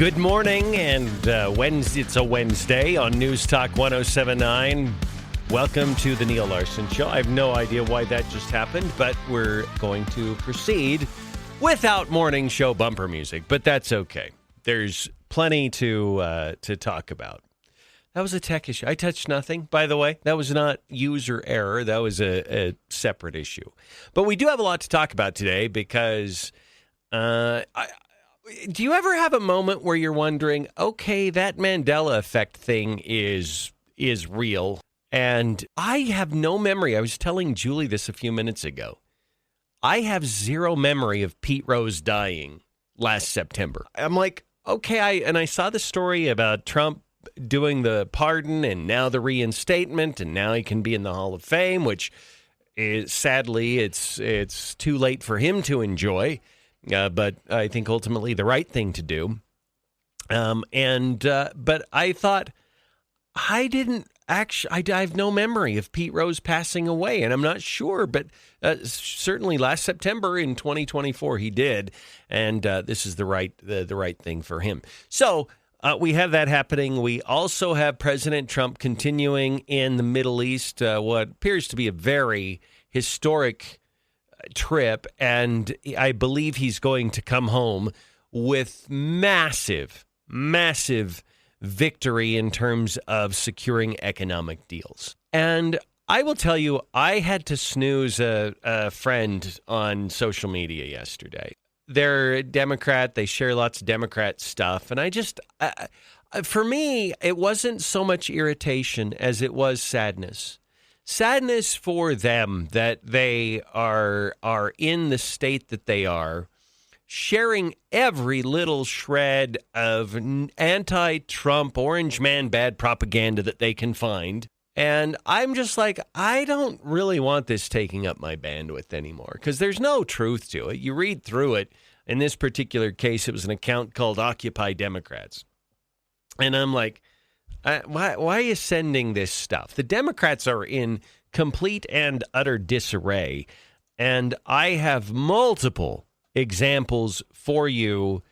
Good morning, and it's a Wednesday on News Talk 107.9. Welcome to the Neal Larson Show. I have no idea why that just happened, but we're going to proceed without morning show bumper music, but that's okay. There's plenty to talk about. That was a tech issue. I touched nothing, by the way. That was not user error. That was a separate issue. But we do have a lot to talk about today because do you ever have a moment where you're wondering, okay, that Mandela effect thing is real? And I have no memory. I was telling Julie this a few minutes ago. I have zero memory of Pete Rose dying last September. I'm like, okay, I saw the story about Trump doing the pardon and now the reinstatement, and now he can be in the Hall of Fame, which is sadly it's too late for him to enjoy. But I think ultimately the right thing to do. But I thought I have no memory of Pete Rose passing away, and I'm not sure, but certainly last September in 2024 he did, and this is the right thing for him. So we have that happening. We also have President Trump continuing in the Middle East, what appears to be a very historic trip, and I believe he's going to come home with massive victory in terms of securing economic deals. And I will tell you, I had to snooze a friend on social media yesterday. They're a Democrat. They share lots of Democrat stuff. And I just, for me, it wasn't so much irritation as it was sadness. Sadness for them that they are in the state that they are, sharing every little shred of anti-Trump, orange man bad propaganda that they can find. And I'm just like, I don't really want this taking up my bandwidth anymore because there's no truth to it. You read through it. In this particular case, it was an account called Occupy Democrats. And I'm like, why are you sending this stuff? The Democrats are in complete and utter disarray. And I have multiple examples for you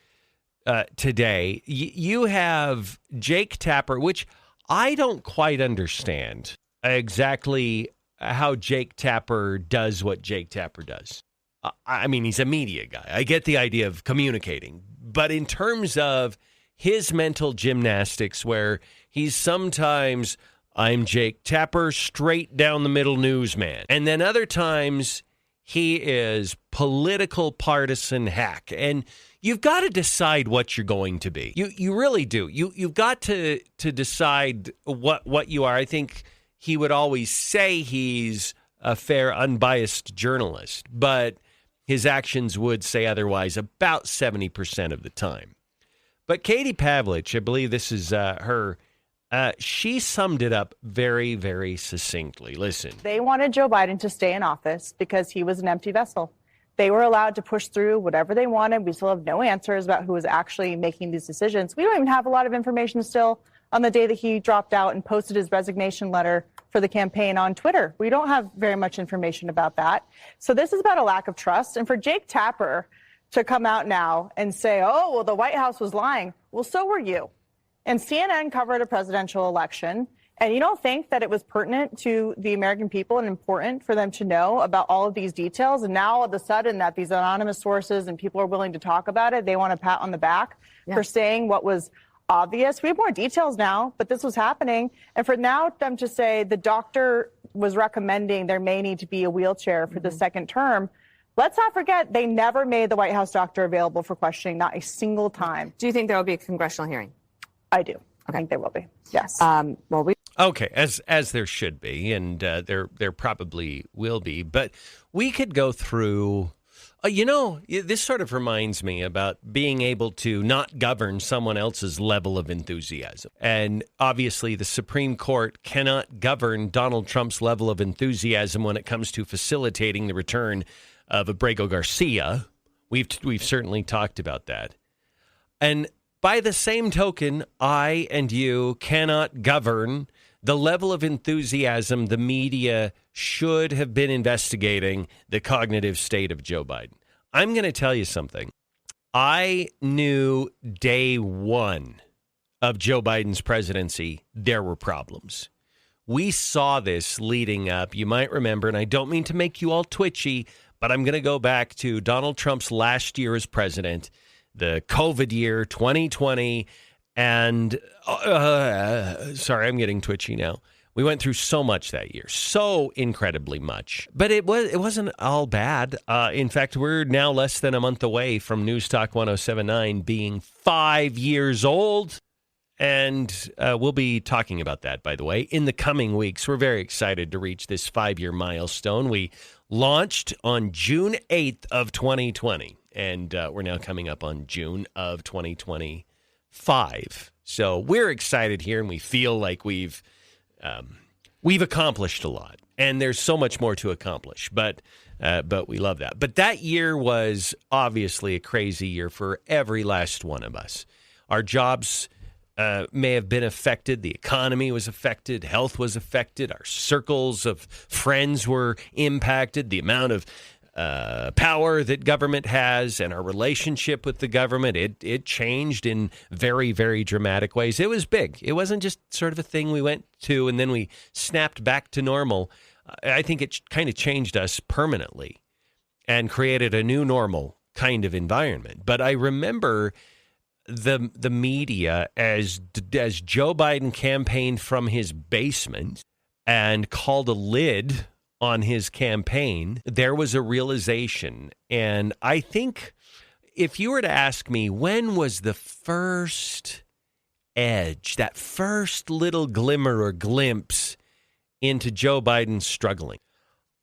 today. You have Jake Tapper, which I don't quite understand exactly how Jake Tapper does what Jake Tapper does. I mean, he's a media guy. I get the idea of communicating. But in terms of his mental gymnastics, where he's sometimes, I'm Jake Tapper, straight down the middle newsman. And then other times he is political partisan hack. And you've got to decide what you're going to be. You really do. You've got to decide what you are. I think he would always say he's a fair, unbiased journalist, but his actions would say otherwise about 70% of the time. But Katie Pavlich, I believe this is her, she summed it up very, very succinctly. Listen. They wanted Joe Biden to stay in office because he was an empty vessel. They were allowed to push through whatever they wanted. We still have no answers about who was actually making these decisions. We don't even have a lot of information still on the day that he dropped out and posted his resignation letter for the campaign on Twitter. We don't have very much information about that. So this is about a lack of trust. And for Jake Tapper to come out now and say, oh, well, the White House was lying. Well, so were you. And CNN covered a presidential election. And you don't think that it was pertinent to the American people and important for them to know about all of these details? And now all of a sudden that these anonymous sources and people are willing to talk about it, they want a pat on the back for saying what was obvious. We have more details now, but this was happening. And for now them to say the doctor was recommending there may need to be a wheelchair for the second term. Let's not forget, they never made the White House doctor available for questioning, not a single time. Do you think there will be a congressional hearing? I do. I think there will be. Yes. Okay, as there should be, and there probably will be. But we could go through. This sort of reminds me about being able to not govern someone else's level of enthusiasm. And obviously, the Supreme Court cannot govern Donald Trump's level of enthusiasm when it comes to facilitating the return of Abrego Garcia. We've certainly talked about that. And by the same token, I and you cannot govern the level of enthusiasm the media should have been investigating the cognitive state of Joe Biden. I'm going to tell you something. I knew day one of Joe Biden's presidency, there were problems. We saw this leading up. You might remember, and I don't mean to make you all twitchy, but I'm going to go back to Donald Trump's last year as president, the COVID year, 2020. And sorry, I'm getting twitchy now. We went through so much that year, so incredibly much. But it wasn't all bad. In fact, we're now less than a month away from News Talk 1079 being 5 years old. And we'll be talking about that, by the way, in the coming weeks. We're very excited to reach this 5-year milestone. We launched on June 8th of 2020, and we're now coming up on June of 2025. So we're excited here, and we feel like we've accomplished a lot, and there's so much more to accomplish. But we love that. But that year was obviously a crazy year for every last one of us. Our jobs may have been affected. The economy was affected. Health was affected. Our circles of friends were impacted. The amount of power that government has and our relationship with the government, it changed in very, very dramatic ways. It was big. It wasn't just sort of a thing we went to and then we snapped back to normal. I think it kind of changed us permanently and created a new normal kind of environment. But I remember the media as Joe Biden campaigned from his basement and called a lid on his campaign, there was a realization. And I think if you were to ask me, when was the first edge, that first little glimmer or glimpse into Joe Biden struggling,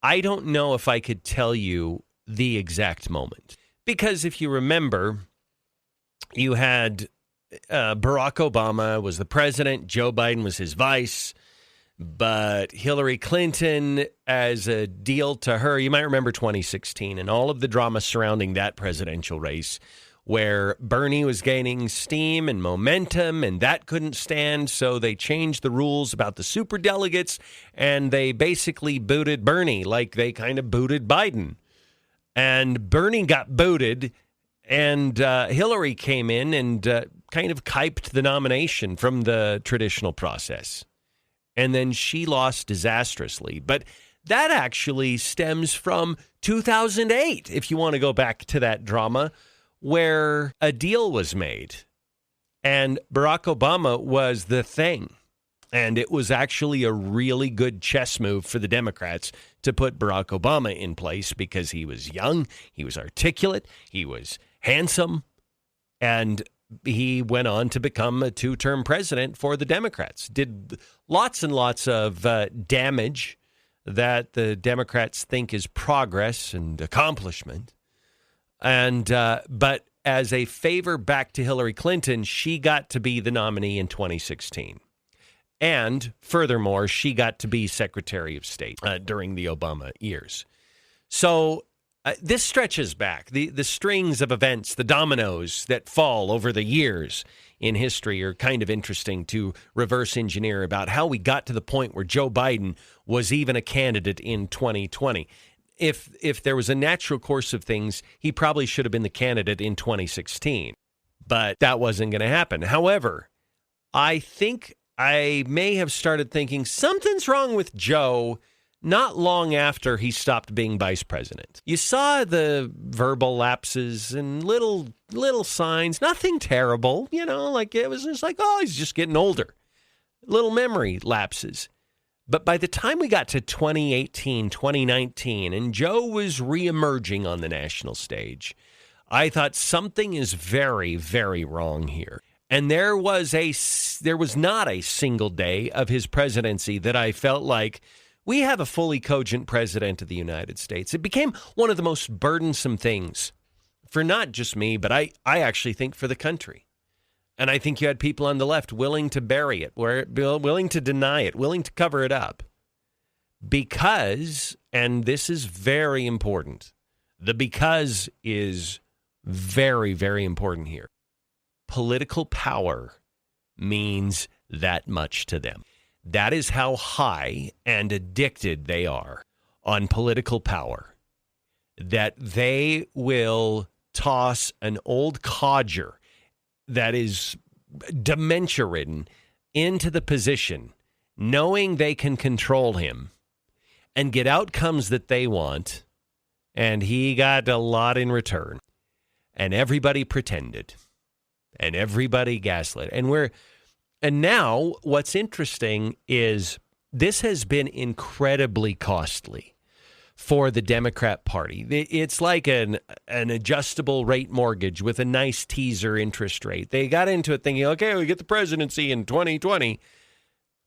I don't know if I could tell you the exact moment. Because if you remember, you had Barack Obama was the president, Joe Biden was his vice, but Hillary Clinton, as a deal to her, you might remember 2016 and all of the drama surrounding that presidential race, where Bernie was gaining steam and momentum, and that couldn't stand, so they changed the rules about the superdelegates, and they basically booted Bernie like they kind of booted Biden. And Bernie got booted, and Hillary came in and kind of kiped the nomination from the traditional process. And then she lost disastrously. But that actually stems from 2008, if you want to go back to that drama, where a deal was made. And Barack Obama was the thing. And it was actually a really good chess move for the Democrats to put Barack Obama in place because he was young, he was articulate, he was handsome, and he went on to become a 2-term president for the Democrats. Did lots and lots of damage that the Democrats think is progress and accomplishment. And but as a favor back to Hillary Clinton, she got to be the nominee in 2016. And furthermore, she got to be Secretary of State during the Obama years. So this stretches back. The strings of events, the dominoes that fall over the years in history are kind of interesting to reverse engineer about how we got to the point where Joe Biden was even a candidate in 2020. If there was a natural course of things, he probably should have been the candidate in 2016. But that wasn't going to happen. However, I think I may have started thinking something's wrong with Joe not long after he stopped being vice president. You saw the verbal lapses and little signs, nothing terrible, like it was just like, oh, he's just getting older. Little memory lapses. But by the time we got to 2018, 2019, and Joe was reemerging on the national stage, I thought something is very, very wrong here. And there was not a single day of his presidency that I felt like we have a fully cogent president of the United States. It became one of the most burdensome things for not just me, but I actually think for the country. And I think you had people on the left willing to bury it, willing to deny it, willing to cover it up. Because, and this is very important, the because is very, very important here. Political power means that much to them. That is how high and addicted they are on political power, that they will toss an old codger that is dementia-ridden into the position, knowing they can control him and get outcomes that they want, and he got a lot in return. And everybody pretended, and everybody gaslit. And now what's interesting is this has been incredibly costly for the Democrat Party. It's like an adjustable rate mortgage with a nice teaser interest rate. They got into it thinking, okay, we get the presidency in 2020.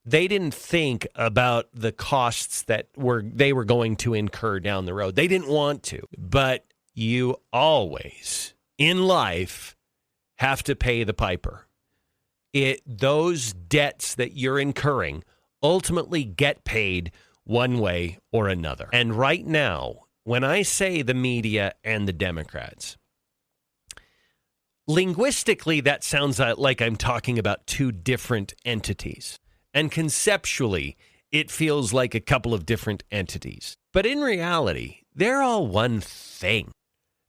They didn't think about the costs that they were going to incur down the road. They didn't want to. But you always, in life, have to pay the piper. Those debts that you're incurring ultimately get paid one way or another. And right now, when I say the media and the Democrats, linguistically, that sounds like I'm talking about two different entities. And conceptually, it feels like a couple of different entities. But in reality, they're all one thing.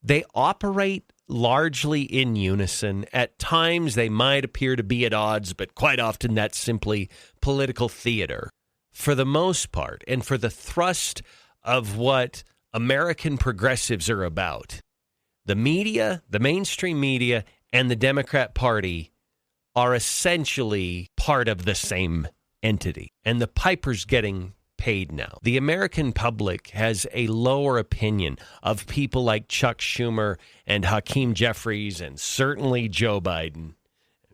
They operate largely in unison. At times, they might appear to be at odds, but quite often that's simply political theater. For the most part, and for the thrust of what American progressives are about, the media, the mainstream media, and the Democrat Party are essentially part of the same entity. And the piper's getting paid now. The American public has a lower opinion of people like Chuck Schumer and Hakeem Jeffries and certainly Joe Biden,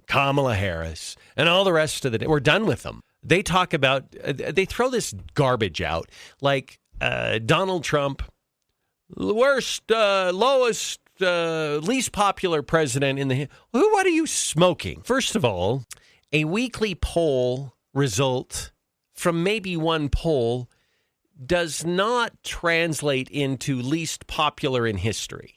Kamala Harris, and all the rest of we're done with them. They talk about, they throw this garbage out like Donald Trump, the worst, lowest, least popular president in the... What are you smoking? First of all, a weekly poll result from maybe one poll does not translate into least popular in history.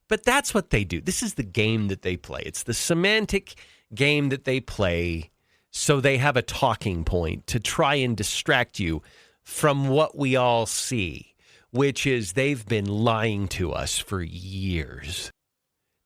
But that's what they do. This is the game that they play. It's the semantic game that they play, so they have a talking point to try and distract you from what we all see, which is they've been lying to us for years.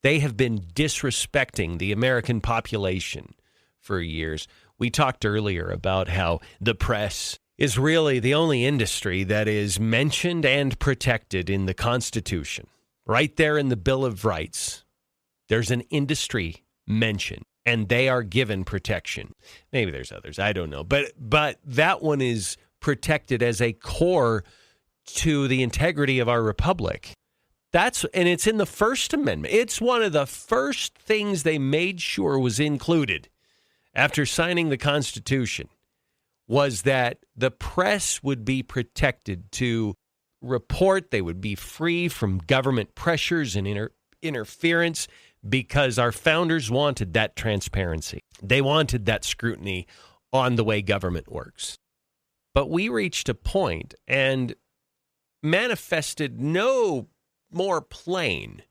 They have been disrespecting the American population for years. We talked earlier about how the press is really the only industry that is mentioned and protected in the Constitution. Right there in the Bill of Rights, there's an industry mentioned, and they are given protection. Maybe there's others, I don't know. But that one is protected as a core to the integrity of our republic. And it's in the First Amendment. It's one of the first things they made sure was included after signing the Constitution, was that the press would be protected to report. They would be free from government pressures and interference, because our founders wanted that transparency. They wanted that scrutiny on the way government works. But we reached a point and manifested no more plain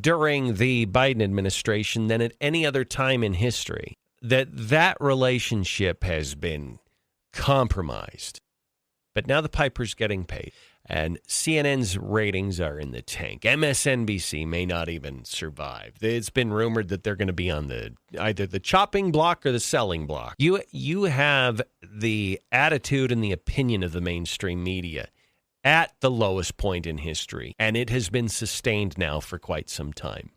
during the Biden administration than at any other time in history that relationship has been compromised. But now the piper's getting paid, and CNN's ratings are in the tank. MSNBC may not even survive. It's been rumored that they're going to be on either the chopping block or the selling block. You have the attitude and the opinion of the mainstream media at the lowest point in history, and it has been sustained now for quite some time.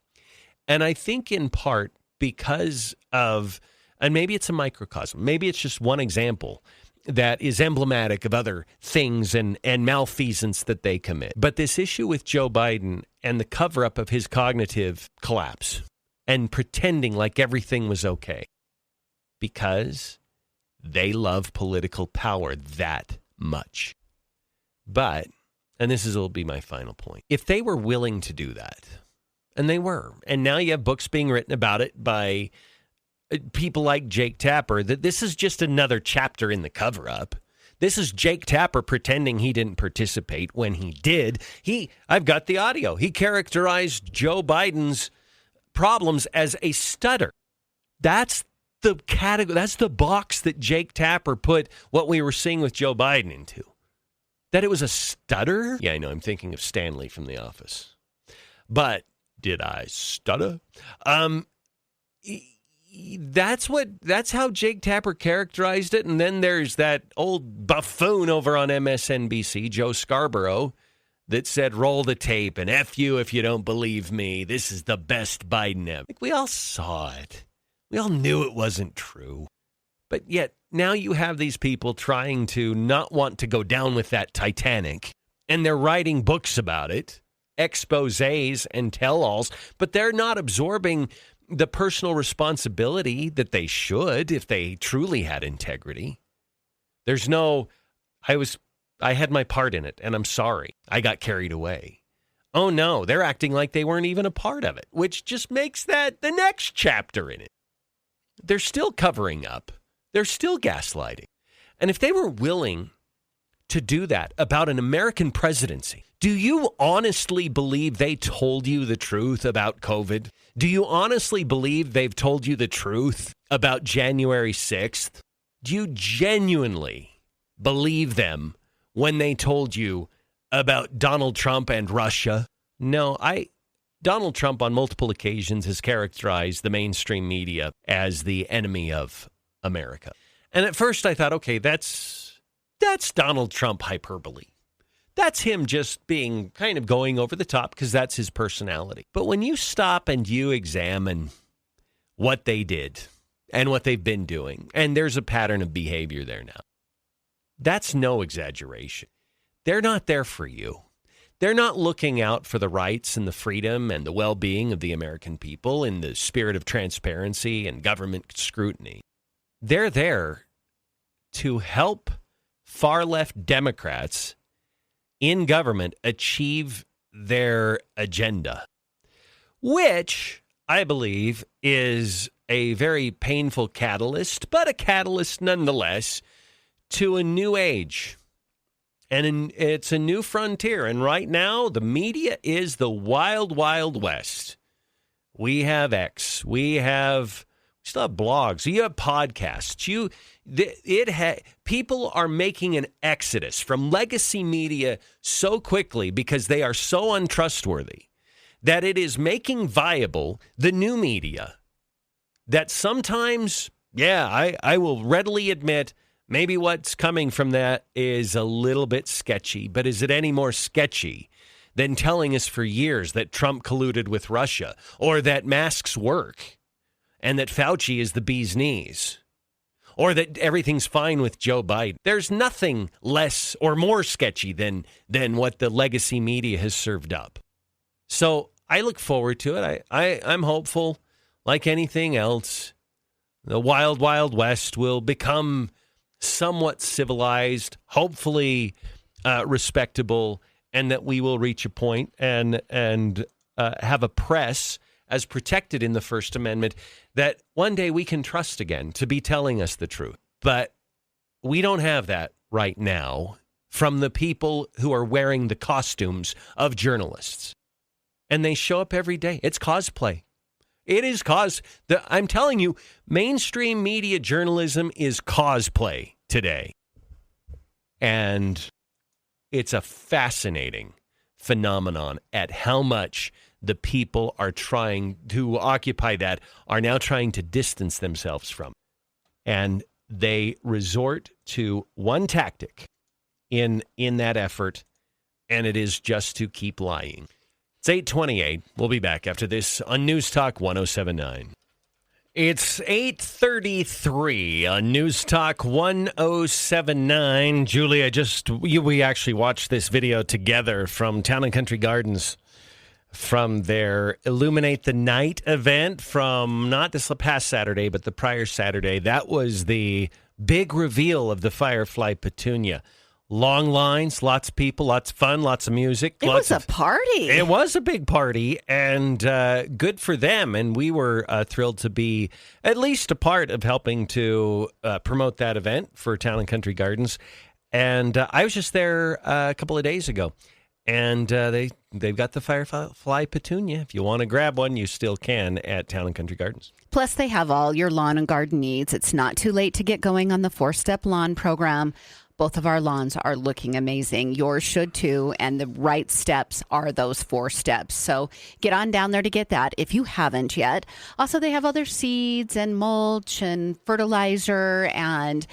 And I think in part because of, and maybe it's a microcosm, maybe it's just one example that is emblematic of other things and malfeasance that they commit. But this issue with Joe Biden and the cover-up of his cognitive collapse and pretending like everything was okay, because they love political power that much. But, and this will be my final point, if they were willing to do that, and they were, and now you have books being written about it by people like Jake Tapper, that this is just another chapter in the cover-up. This is Jake Tapper pretending he didn't participate when he did. I've got the audio. He characterized Joe Biden's problems as a stutter. That's the category. That's the box that Jake Tapper put what we were seeing with Joe Biden into. That it was a stutter? Yeah, I know. I'm thinking of Stanley from The Office. But Did I stutter? That's how Jake Tapper characterized it. And then there's that old buffoon over on MSNBC, Joe Scarborough, that said, roll the tape and F you if you don't believe me. This is the best Biden ever. We all saw it. We all knew it wasn't true. But yet now you have these people trying to not want to go down with that Titanic. And they're writing books about it, exposés and tell-alls, but they're not absorbing the personal responsibility that they should if they truly had integrity. There's no, I had my part in it, and I'm sorry. I got carried away. Oh, no, they're acting like they weren't even a part of it, which just makes that the next chapter in it. They're still covering up. They're still gaslighting. And if they were willing to do that about an American presidency, do you honestly believe they told you the truth about COVID? Do you honestly believe they've told you the truth about January 6th? Do you genuinely believe them when they told you about Donald Trump and Russia? No, Donald Trump on multiple occasions has characterized the mainstream media as the enemy of America. And at first I thought, okay, that's Donald Trump hyperbole. That's him just being kind of going over the top because that's his personality. But when you stop and you examine what they did and what they've been doing, and there's a pattern of behavior there now, that's no exaggeration. They're not there for you. They're not looking out for the rights and the freedom and the well-being of the American people in the spirit of transparency and government scrutiny. They're there to help far-left Democrats in government achieve their agenda, which I believe is a very painful catalyst, but a catalyst nonetheless to a new age. And it's a new frontier. And right now, the media is the wild, wild west. We have X. We still have blogs. You have podcasts. People are making an exodus from legacy media so quickly because they are so untrustworthy that it is making viable the new media that sometimes, I will readily admit, maybe what's coming from that is a little bit sketchy, but is it any more sketchy than telling us for years that Trump colluded with Russia or that masks work and that Fauci is the bee's knees or that everything's fine with Joe Biden? There's nothing less or more sketchy than what the legacy media has served up. So I look forward to it. I'm hopeful, like anything else, the wild, wild west will become somewhat civilized, hopefully respectable, and that we will reach a point and have a press as protected in the First Amendment that one day we can trust again to be telling us the truth. But we don't have that right now from the people who are wearing the costumes of journalists. And they show up every day. It's cosplay. It is I'm telling you, mainstream media journalism is cosplay today. And it's a fascinating phenomenon at how much the people are trying to occupy that are now trying to distance themselves from. And they resort to one tactic in that effort, and it is just to keep lying. It's 8:28. We'll be back after this on News Talk 107.9. It's 8:33 on News Talk 107.9. Julie, we actually watched this video together from Town and Country Gardens from their Illuminate the Night event from not this past Saturday, but the prior Saturday. That was the big reveal of the Firefly Petunia. Long lines, lots of people, lots of fun, lots of music. It was a party. It was a big party, and good for them. And we were thrilled to be at least a part of helping to promote that event for Town and Country Gardens. And I was just there a couple of days ago, and they've got the Firefly Petunia. If you want to grab one, you still can at Town and Country Gardens. Plus, they have all your lawn and garden needs. It's not too late to get going on the 4-step lawn program. Both of our lawns are looking amazing. Yours should too. And the right steps are those 4 steps. So get on down there to get that if you haven't yet. Also, they have other seeds and mulch and fertilizer. And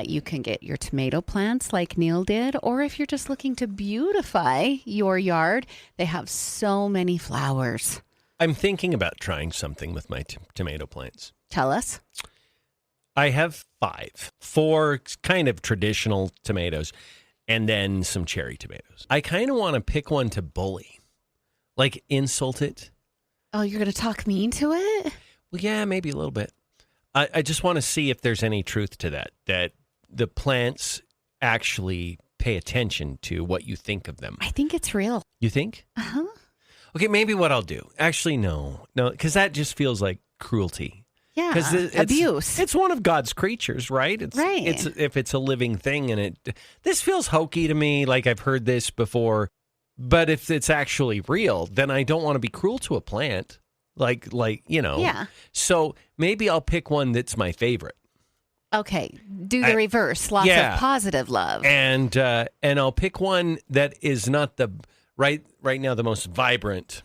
you can get your tomato plants like Neal did. Or if you're just looking to beautify your yard, they have so many flowers. I'm thinking about trying something with my tomato plants. Tell us. I have 4 kind of traditional tomatoes and then some cherry tomatoes. I kind of want to pick one to bully, like insult it. Oh, you're going to talk mean to it? Well, yeah, maybe a little bit. I just want to see if there's any truth to that the plants actually pay attention to what you think of them. I think it's real. You think? Uh-huh. Okay, maybe what I'll do. Actually, no, because that just feels like cruelty. Yeah, because abuse. It's one of God's creatures, right? Right. If it's a living thing, and this feels hokey to me. Like I've heard this before, but if it's actually real, then I don't want to be cruel to a plant. Like Yeah. So maybe I'll pick one that's my favorite. Okay, do the reverse. Lots of positive love, and I'll pick one that is not the right now the most vibrant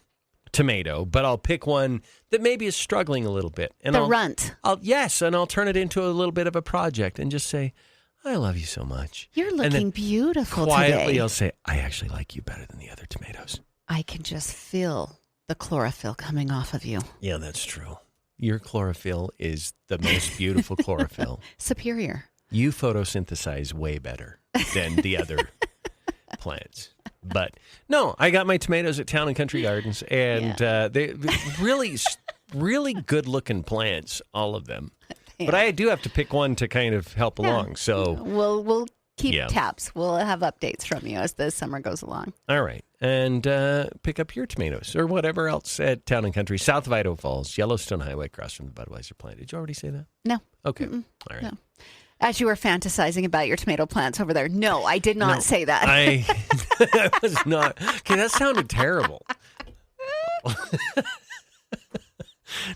tomato, but I'll pick one that maybe is struggling a little bit. And runt. I'll turn it into a little bit of a project and just say, I love you so much. You're looking beautiful quietly, today. I'll say, I actually like you better than the other tomatoes. I can just feel the chlorophyll coming off of you. Yeah, that's true. Your chlorophyll is the most beautiful chlorophyll. Superior. You photosynthesize way better than the other plants. But no, I got my tomatoes at Town and Country Gardens, and they really, really good-looking plants, all of them. Yeah. But I do have to pick one to kind of help along. So we'll keep tabs. We'll have updates from you as the summer goes along. All right, and pick up your tomatoes or whatever else at Town and Country, south of Idaho Falls, Yellowstone Highway, across from the Budweiser plant. Did you already say that? No. Okay. All right. No. As you were fantasizing about your tomato plants over there. No, I did not say that. I was not. Okay, that sounded terrible.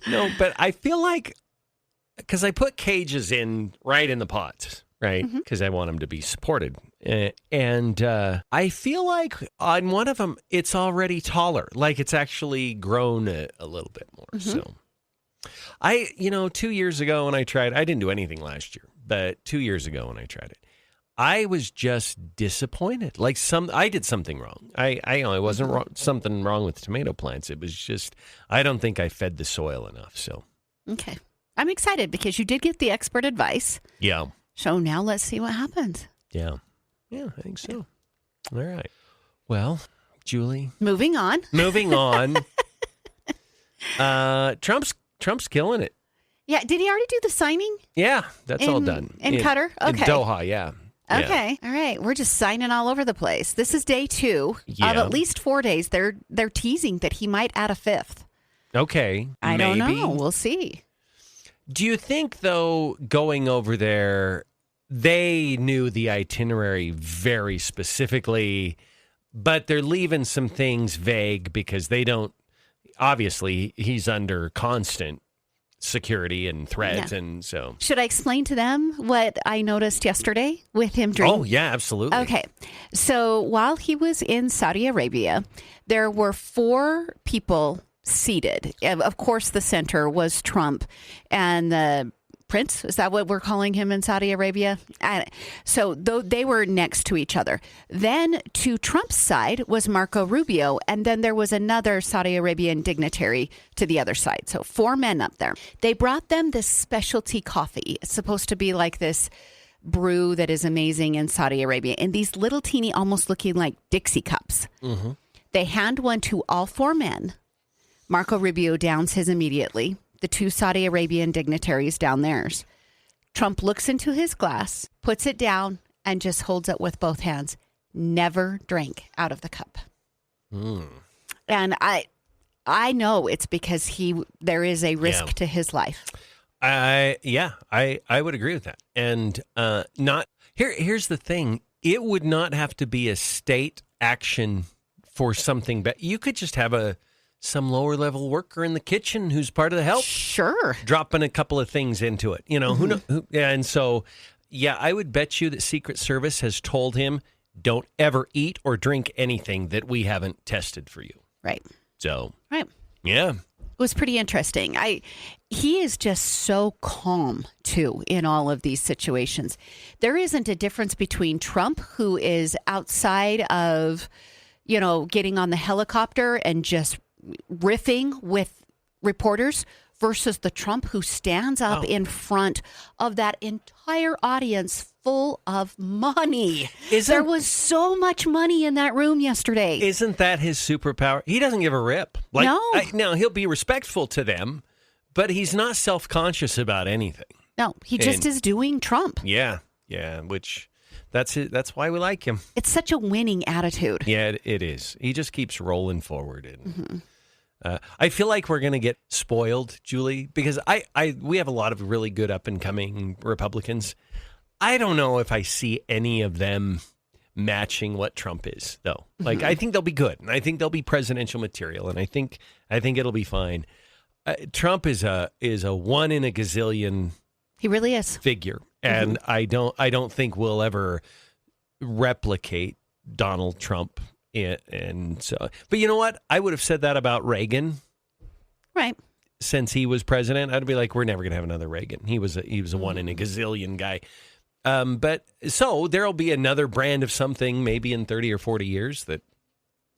No, but I feel like, because I put cages right in the pots, right? Because I want them to be supported. And I feel like on one of them, it's already taller. Like it's actually grown a little bit more. So 2 years ago when I tried, I didn't do anything last year. But 2 years ago when I tried it, I was just disappointed. Like I did something wrong. I wasn't something wrong with tomato plants. It was just, I don't think I fed the soil enough. So okay, I'm excited because you did get the expert advice. Yeah. So now let's see what happens. Yeah, I think so. All right. Well, Julie. Moving on. Trump's killing it. Yeah, did he already do the signing? Yeah, that's all done. In Qatar? Okay. In Doha, yeah. Okay, all right. We're just signing all over the place. This is day 2 of at least 4 days. They're teasing that he might add a 5th. Okay, I don't know. We'll see. Do you think, though, going over there, they knew the itinerary very specifically, but they're leaving some things vague because they don't, obviously, he's under constant security and threats, and so. Should I explain to them what I noticed yesterday with him drinking? Oh, yeah, absolutely. Okay. So while he was in Saudi Arabia, there were 4 people seated. Of course, the center was Trump and the prince. Is that what we're calling him in Saudi Arabia? So they were next to each other. Then to Trump's side was Marco Rubio, and then there was another Saudi Arabian dignitary to the other side. So 4 men up there. They brought them this specialty coffee. It's supposed to be like this brew that is amazing in Saudi Arabia, in these little teeny, almost looking like Dixie cups. Mm-hmm. They hand one to all 4 men. Marco Rubio downs his immediately. The 2 Saudi Arabian dignitaries down theirs. Trump looks into his glass, puts it down, and just holds it with both hands. Never drank out of the cup. And I know it's because there is a risk to his life. I would agree with that. And here's the thing. It would not have to be a state action for something, but you could just have some lower level worker in the kitchen who's part of the help. Sure. Dropping a couple of things into it. Who knows? And so Yeah, I would bet you that Secret Service has told him, don't ever eat or drink anything that we haven't tested for you. Right. So, right. Yeah. It was pretty interesting. He is just so calm, too, in all of these situations. There isn't a difference between Trump, who is outside of, getting on the helicopter and just riffing with reporters, versus the Trump who stands up in front of that entire audience full of money. There was so much money in that room yesterday. Isn't that his superpower? He doesn't give a rip. No. Now, he'll be respectful to them, but he's not self-conscious about anything. No, he just is doing Trump. Yeah, which that's it. That's why we like him. It's such a winning attitude. Yeah, it is. He just keeps rolling forward. And I feel like we're going to get spoiled, Julie, because we have a lot of really good up-and-coming Republicans. I don't know if I see any of them matching what Trump is, though. Like, I think they'll be good, and I think they'll be presidential material, and I think it'll be fine. Trump is a one in a gazillion. He really is figure, and I don't think we'll ever replicate Donald Trump. And so, but you know what? I would have said that about Reagan, right? Since he was president, I'd be like, we're never going to have another Reagan. He was a one in a gazillion guy. But so there'll be another brand of something maybe in 30 or 40 years that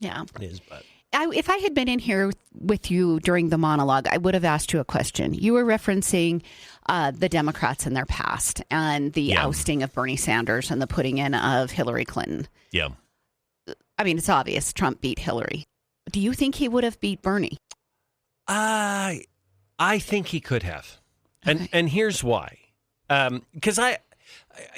it is. But if I had been in here with you during the monologue, I would have asked you a question. You were referencing the Democrats in their past and the ousting of Bernie Sanders and the putting in of Hillary Clinton. Yeah. I mean, it's obvious Trump beat Hillary. Do you think he would have beat Bernie? I think he could have. Okay. And here's why. Because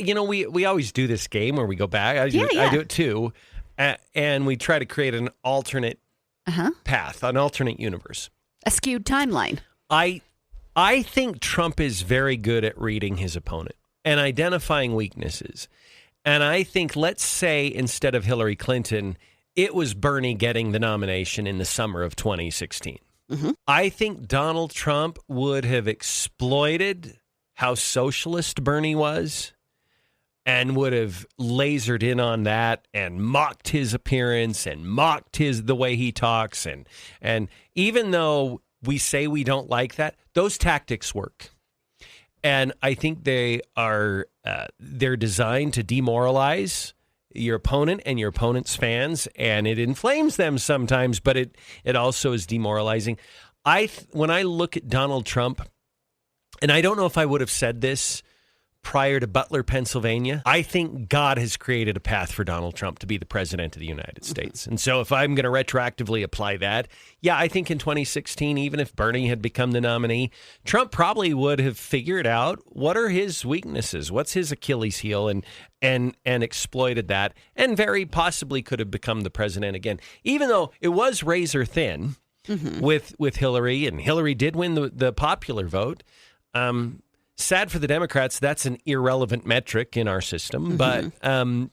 we always do this game where we go back. I do it too. And we try to create an alternate path, an alternate universe. A skewed timeline. I think Trump is very good at reading his opponent and identifying weaknesses. And I think, let's say, instead of Hillary Clinton, it was Bernie getting the nomination in the summer of 2016. I think Donald Trump would have exploited how socialist Bernie was and would have lasered in on that and mocked his appearance and mocked the way he talks. And even though we say we don't like that, those tactics work. And I think they're designed to demoralize your opponent and your opponent's fans, and it inflames them sometimes, but it also is demoralizing. When I look at Donald Trump, and I don't know if I would have said this prior to Butler, Pennsylvania, I think God has created a path for Donald Trump to be the president of the United States. And so if I'm going to retroactively apply that, I think in 2016, even if Bernie had become the nominee, Trump probably would have figured out what are his weaknesses, what's his Achilles heel, and exploited that, and very possibly could have become the president again, even though it was razor thin with Hillary, and Hillary did win the popular vote. Sad for the Democrats, that's an irrelevant metric in our system, but I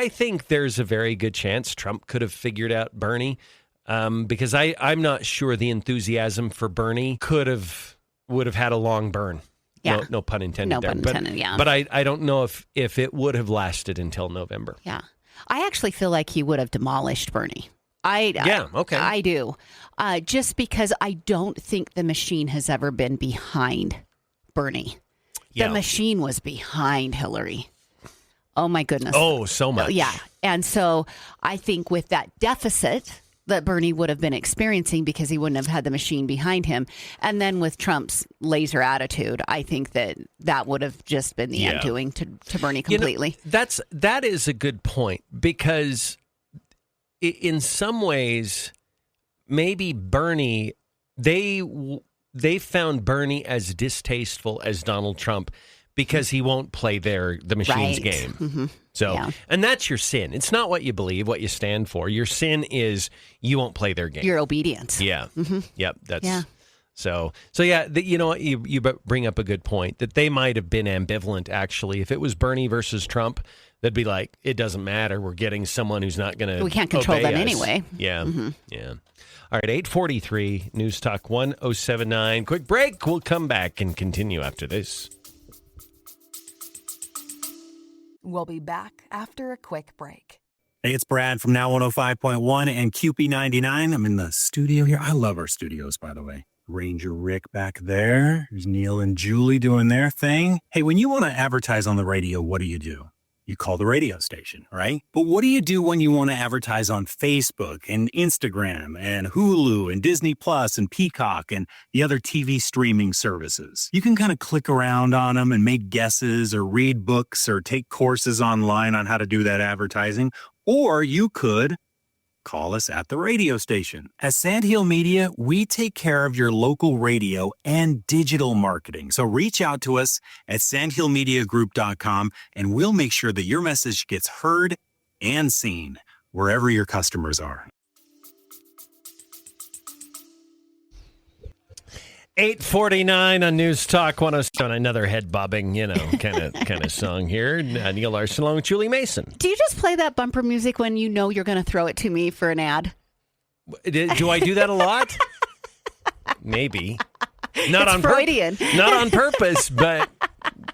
think there's a very good chance Trump could have figured out Bernie, because I'm not sure the enthusiasm for Bernie would have had a long burn. Yeah. No pun intended. No pun intended. Yeah. But I don't know if it would have lasted until November. Yeah, I actually feel like he would have demolished Bernie. Okay. I do. Just because I don't think the machine has ever been behind Bernie. Yeah. The machine was behind Hillary. Oh, my goodness. Oh, so much. Yeah. And so I think with that deficit that Bernie would have been experiencing because he wouldn't have had the machine behind him, and then with Trump's laser attitude, I think that would have just been the undoing to Bernie completely. That is a good point, because in some ways, maybe Bernie, they found Bernie as distasteful as Donald Trump because he won't play the machine's game. Mm-hmm. So, and that's your sin. It's not what you believe, what you stand for. Your sin is you won't play their game. Your obedience. Yeah. Mm-hmm. Yep. So you know what? You bring up a good point that they might have been ambivalent, actually. If it was Bernie versus Trump, they'd be like, it doesn't matter. We're getting someone who's not going to We can't control them us. anyway. Yeah. Yeah. All right, 8:43, News Talk 1079. Quick break. We'll come back and continue after this. We'll be back after a quick break. Hey, it's Brad from Now 105.1 and QP99. I'm in the studio here. I love our studios, by the way. Ranger Rick back there. There's Neal and Julie doing their thing. Hey, when you want to advertise on the radio, what do? You call the radio station, right? But what do you do when you want to advertise on Facebook and Instagram and Hulu and Disney Plus and Peacock and the other TV streaming services? You can kind of click around on them and make guesses or read books or take courses online on how to do that advertising. Or you could call us at the radio station. At Sandhill Media, we take care of your local radio and digital marketing. So reach out to us at sandhillmediagroup.com and we'll make sure that your message gets heard and seen wherever your customers are. 8:49 on News Talk 107. Another head bobbing, kind of song here. Neil Larson along with Julie Mason. Do you just play that bumper music when you know you're going to throw it to me for an ad? Do I do that a lot? Maybe. Not it's Freudian. Not on purpose, but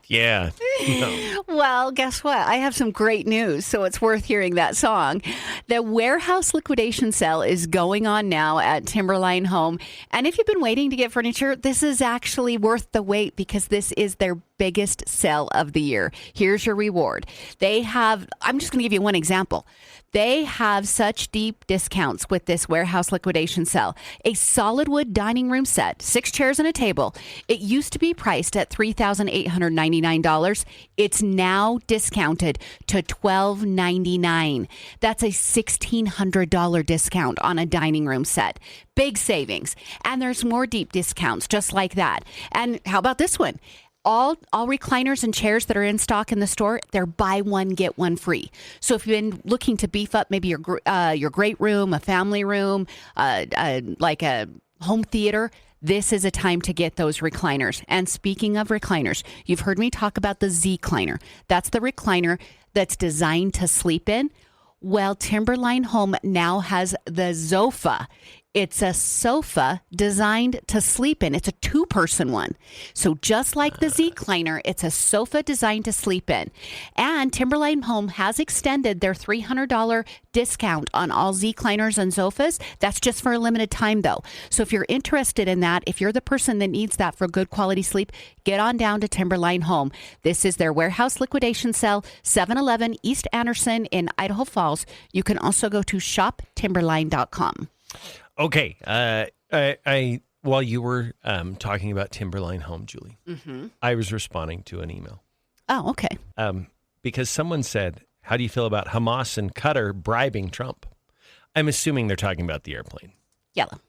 yeah. No. Well, guess what? I have some great news, so it's worth hearing that song. The warehouse liquidation sale is going on now at Timberline Home. And if you've been waiting to get furniture, this is actually worth the wait because this is their biggest sale of the year. Here's your reward. I'm just going to give you one example. They have such deep discounts with this warehouse liquidation sale. A solid wood dining room set, 6 chairs and a table. It used to be priced at $3,899. It's now discounted to $1,299. That's a $1,600 discount on a dining room set. Big savings. And there's more deep discounts just like that. And how about this one? All recliners and chairs that are in stock in the store, they're buy one, get one free. So if you've been looking to beef up maybe your great room, a family room, like a home theater, this is a time to get those recliners. And speaking of recliners, you've heard me talk about the Z-Cliner. That's the recliner that's designed to sleep in. Well, Timberline Home now has the Zofa. It's a sofa designed to sleep in. It's a 2-person one. So just like the Z-Cliner, it's a sofa designed to sleep in. And Timberline Home has extended their $300 discount on all Z-Cliners and sofas. That's just for a limited time, though. So if you're interested in that, if you're the person that needs that for good quality sleep, get on down to Timberline Home. This is their warehouse liquidation sale, 711 East Anderson in Idaho Falls. You can also go to shoptimberline.com. Okay. While you were talking about Timberline Home, Julie, I was responding to an email. Oh, okay. Because someone said, how do you feel about Hamas and Qatar bribing Trump? I'm assuming they're talking about the airplane. Yellow.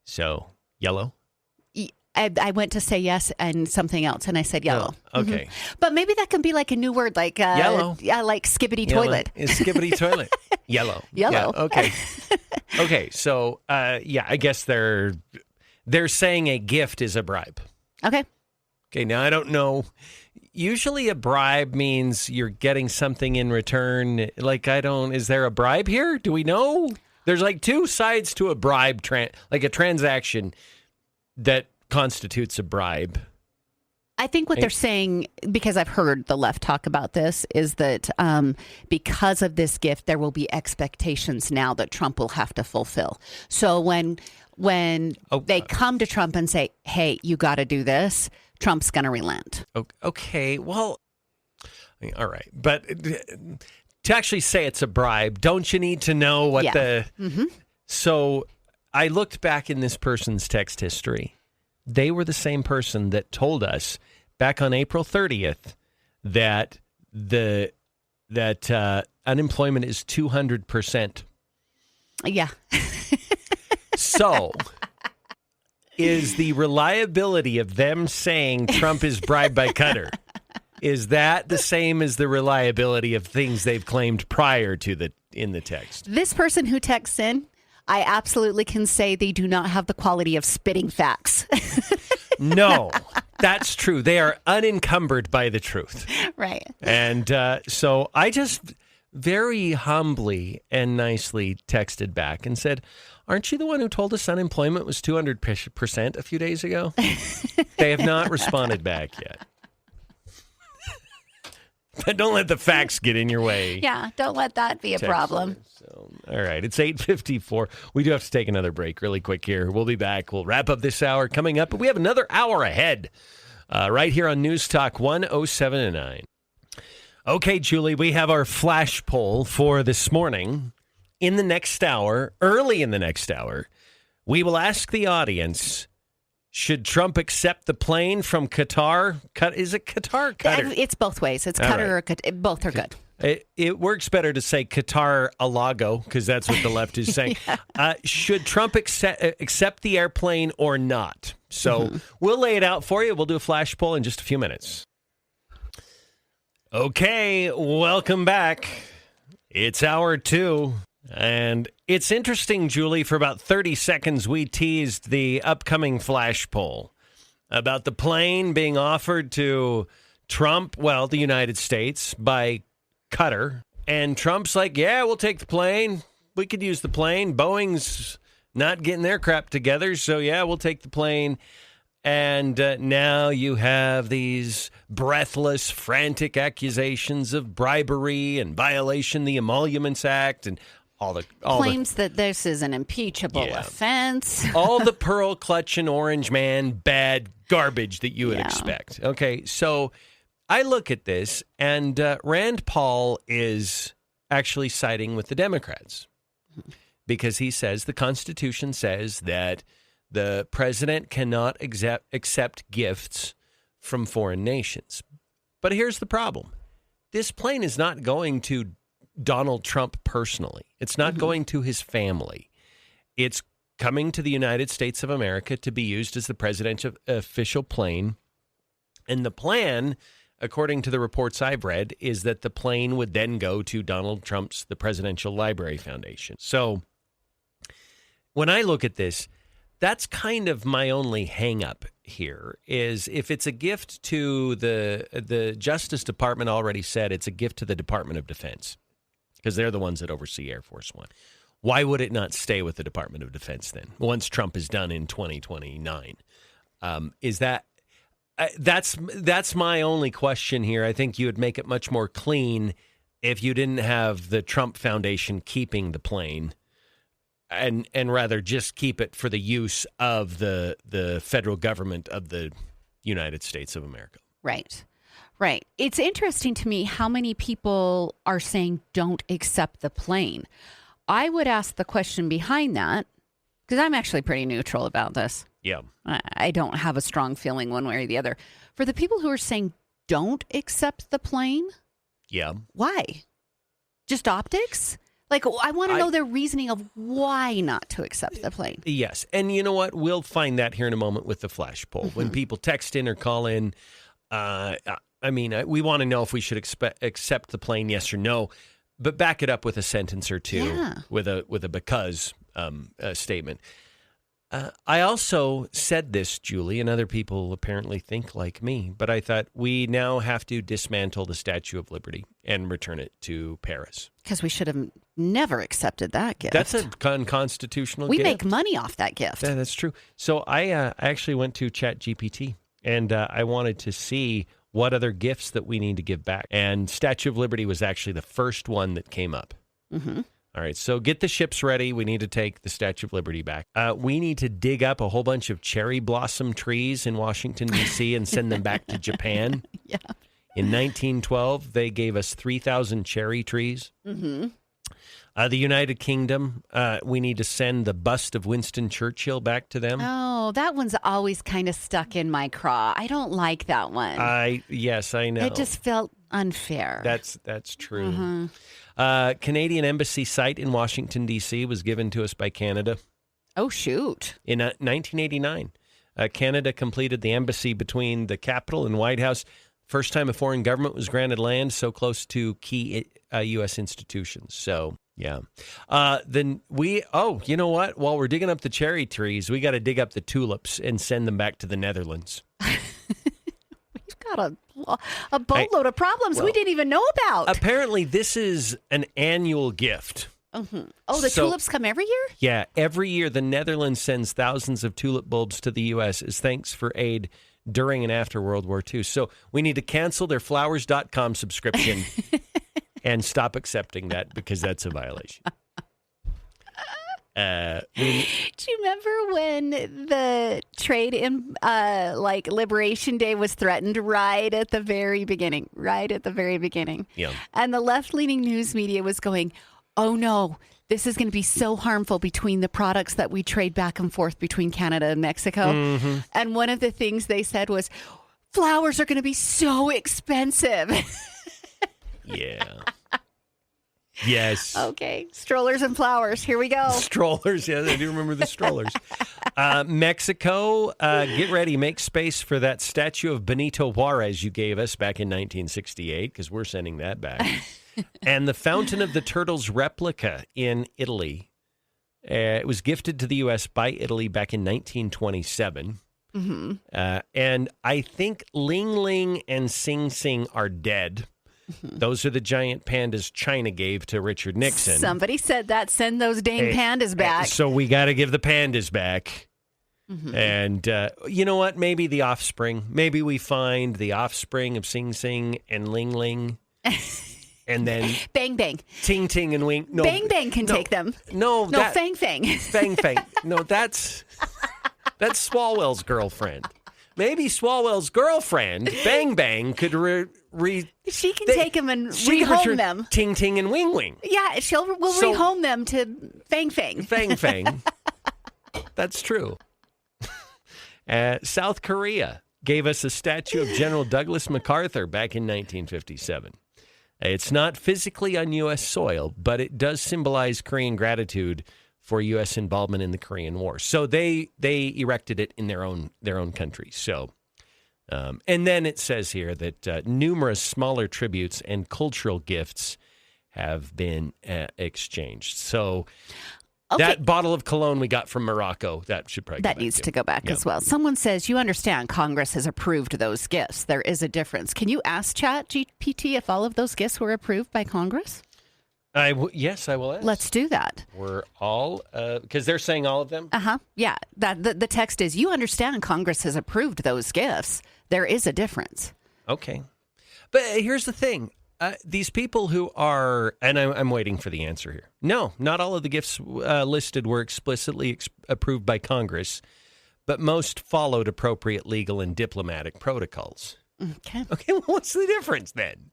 So, yellow? I went to say yes and something else, and I said yellow. Oh, okay. Mm-hmm. But maybe that can be like a new word, like yellow. Yeah, like skibbity Yellow. toilet. Skibbity toilet. Yellow. Yellow. Yeah, okay. Okay. So, I guess they're saying a gift is a bribe. Okay. Okay. Now I don't know. Usually a bribe means you're getting something in return. Is there a bribe here? Do we know? There's like two sides to a bribe, like a transaction that constitutes a bribe. I think what they're saying, because I've heard the left talk about this, is that because of this gift, there will be expectations now that Trump will have to fulfill. So when they come to Trump and say, hey, you got to do this, Trump's going to relent. Okay, well, all right. But to actually say it's a bribe, don't you need to know what So I looked back in this person's text history. They were the same person that told us back on April 30th that unemployment is 200%. Yeah. So is the reliability of them saying Trump is bribed by Qatar, is that the same as the reliability of things they've claimed prior to in the text? This person who texts in, I absolutely can say they do not have the quality of spitting facts. No, that's true. They are unencumbered by the truth. Right. And so I just very humbly and nicely texted back and said, aren't you the one who told us unemployment was 200% a few days ago? They have not responded back yet. Don't let the facts get in your way. Yeah, don't let that be a problem. So, all right, it's 8:54. We do have to take another break really quick here. We'll be back. We'll wrap up this hour coming up, but we have another hour ahead right here on News Talk 107.9. Okay, Julie, we have our flash poll for this morning. In the next hour, early in the next hour, we will ask the audience, should Trump accept the plane from Qatar? Is it Qatar? Qatar? It's both ways. It's Qatar or Qatar. Both are good. It works better to say Qatar Alago because that's what the left is saying. Should Trump accept the airplane or not? So we'll lay it out for you. We'll do a flash poll in just a few minutes. Okay, welcome back. It's hour 2. And it's interesting, Julie, for about 30 seconds, we teased the upcoming flash poll about the plane being offered to Trump, well, the United States, by Qatar. And Trump's like, yeah, we'll take the plane. We could use the plane. Boeing's not getting their crap together. So, yeah, we'll take the plane. And now you have these breathless, frantic accusations of bribery and violation of the Emoluments Act and claims that this is an impeachable offense. All the pearl clutching orange man bad garbage that you would expect. Okay, so I look at this, and Rand Paul is actually siding with the Democrats because he says the Constitution says that the president cannot accept gifts from foreign nations. But here's the problem. This plane is not going to Donald Trump personally. It's not going to his family. It's coming to the United States of America to be used as the presidential official plane. And the plan, according to the reports I've read, is that the plane would then go to Donald Trump's, the Presidential Library Foundation. So when I look at this, that's kind of my only hang-up here, is if it's a gift to the Justice Department already said it's a gift to the Department of Defense, because they're the ones that oversee Air Force One. Why would it not stay with the Department of Defense then, once Trump is done in 2029? That's my only question here. I think you would make it much more clean if you didn't have the Trump Foundation keeping the plane, and rather just keep it for the use of the federal government of the United States of America. Right. Right. It's interesting to me how many people are saying don't accept the plane. I would ask the question behind that, because I'm actually pretty neutral about this. Yeah. I don't have a strong feeling one way or the other. For the people who are saying don't accept the plane, why? Just optics? Like, I want to know their reasoning of why not to accept the plane. Yes. And you know what? We'll find that here in a moment with the flash poll. When people text in or call in, we want to know if we should accept the plane, yes or no, but back it up with a sentence or two with a because statement. I also said this, Julie, and other people apparently think like me, but I thought we now have to dismantle the Statue of Liberty and return it to Paris. Because we should have never accepted that gift. That's a unconstitutional gift. We make money off that gift. Yeah, that's true. So I actually went to ChatGPT, and I wanted to see what other gifts that we need to give back. And Statue of Liberty was actually the first one that came up. Mm-hmm. All right, so get the ships ready. We need to take the Statue of Liberty back. We need to dig up a whole bunch of cherry blossom trees in Washington, D.C. and send them back to Japan. Yeah. In 1912, they gave us 3,000 cherry trees. Mm-hmm. The United Kingdom, we need to send the bust of Winston Churchill back to them. Oh, that one's always kind of stuck in my craw. I don't like that one. Yes, I know. It just felt unfair. That's true. Mm-hmm. Canadian Embassy site in Washington, D.C. was given to us by Canada. Oh, shoot. In 1989, Canada completed the embassy between the Capitol and White House. First time a foreign government was granted land so close to key U.S. institutions. So, yeah. Then you know what? While we're digging up the cherry trees, we got to dig up the tulips and send them back to the Netherlands. We've got a boatload of problems we didn't even know about. Apparently, this is an annual gift. Mm-hmm. Oh, the tulips come every year? Yeah, every year the Netherlands sends thousands of tulip bulbs to the U.S. as thanks for aid during and after World War II. So we need to cancel their flowers.com subscription and stop accepting that because that's a violation. Do you remember when the trade in Liberation Day was threatened right at the very beginning? Yeah. And the left-leaning news media was going, oh no, this is going to be so harmful between the products that we trade back and forth between Canada and Mexico. Mm-hmm. And one of the things they said was, flowers are going to be so expensive. Yeah. Yes. Okay. Strollers and flowers. Here we go. Strollers. Yeah, I do remember the strollers. Mexico, get ready. Make space for that statue of Benito Juarez you gave us back in 1968, because we're sending that back. And the Fountain of the Turtles replica in Italy. It was gifted to the U.S. by Italy back in 1927. Mm-hmm. And I think Ling Ling and Sing Sing are dead. Those are the giant pandas China gave to Richard Nixon. Somebody said that. Send those dang pandas back. So we got to give the pandas back. Mm-hmm. And you know what? Maybe the offspring. Maybe we find the offspring of Sing Sing and Ling Ling. And then Bang Bang. Ting Ting and Wing. No, Bang Bang can take them. No, Fang Fang. Fang Fang. No, that's Swalwell's girlfriend. Maybe Swalwell's girlfriend, Bang Bang, could she can take them and rehome them. Ting Ting and Wing Wing. Yeah, we'll rehome them to Fang Fang. Fang Fang. That's true. South Korea gave us a statue of General Douglas MacArthur back in 1957. It's not physically on U.S. soil, but it does symbolize Korean gratitude for U.S. involvement in the Korean War. So they erected it in their own country. So, and then it says here that numerous smaller tributes and cultural gifts have been exchanged. So that bottle of cologne we got from Morocco, that should probably needs to go back as well. Someone says, you understand Congress has approved those gifts. There is a difference. Can you ask ChatGPT if all of those gifts were approved by Congress? Yes, I will ask. Let's do that. We're all, because they're saying all of them? Uh-huh. Yeah. The text is, you understand Congress has approved those gifts. There is a difference. Okay. But here's the thing. These people who are, and I'm waiting for the answer here. No, not all of the gifts listed were explicitly approved by Congress, but most followed appropriate legal and diplomatic protocols. Okay. Okay, well, what's the difference then?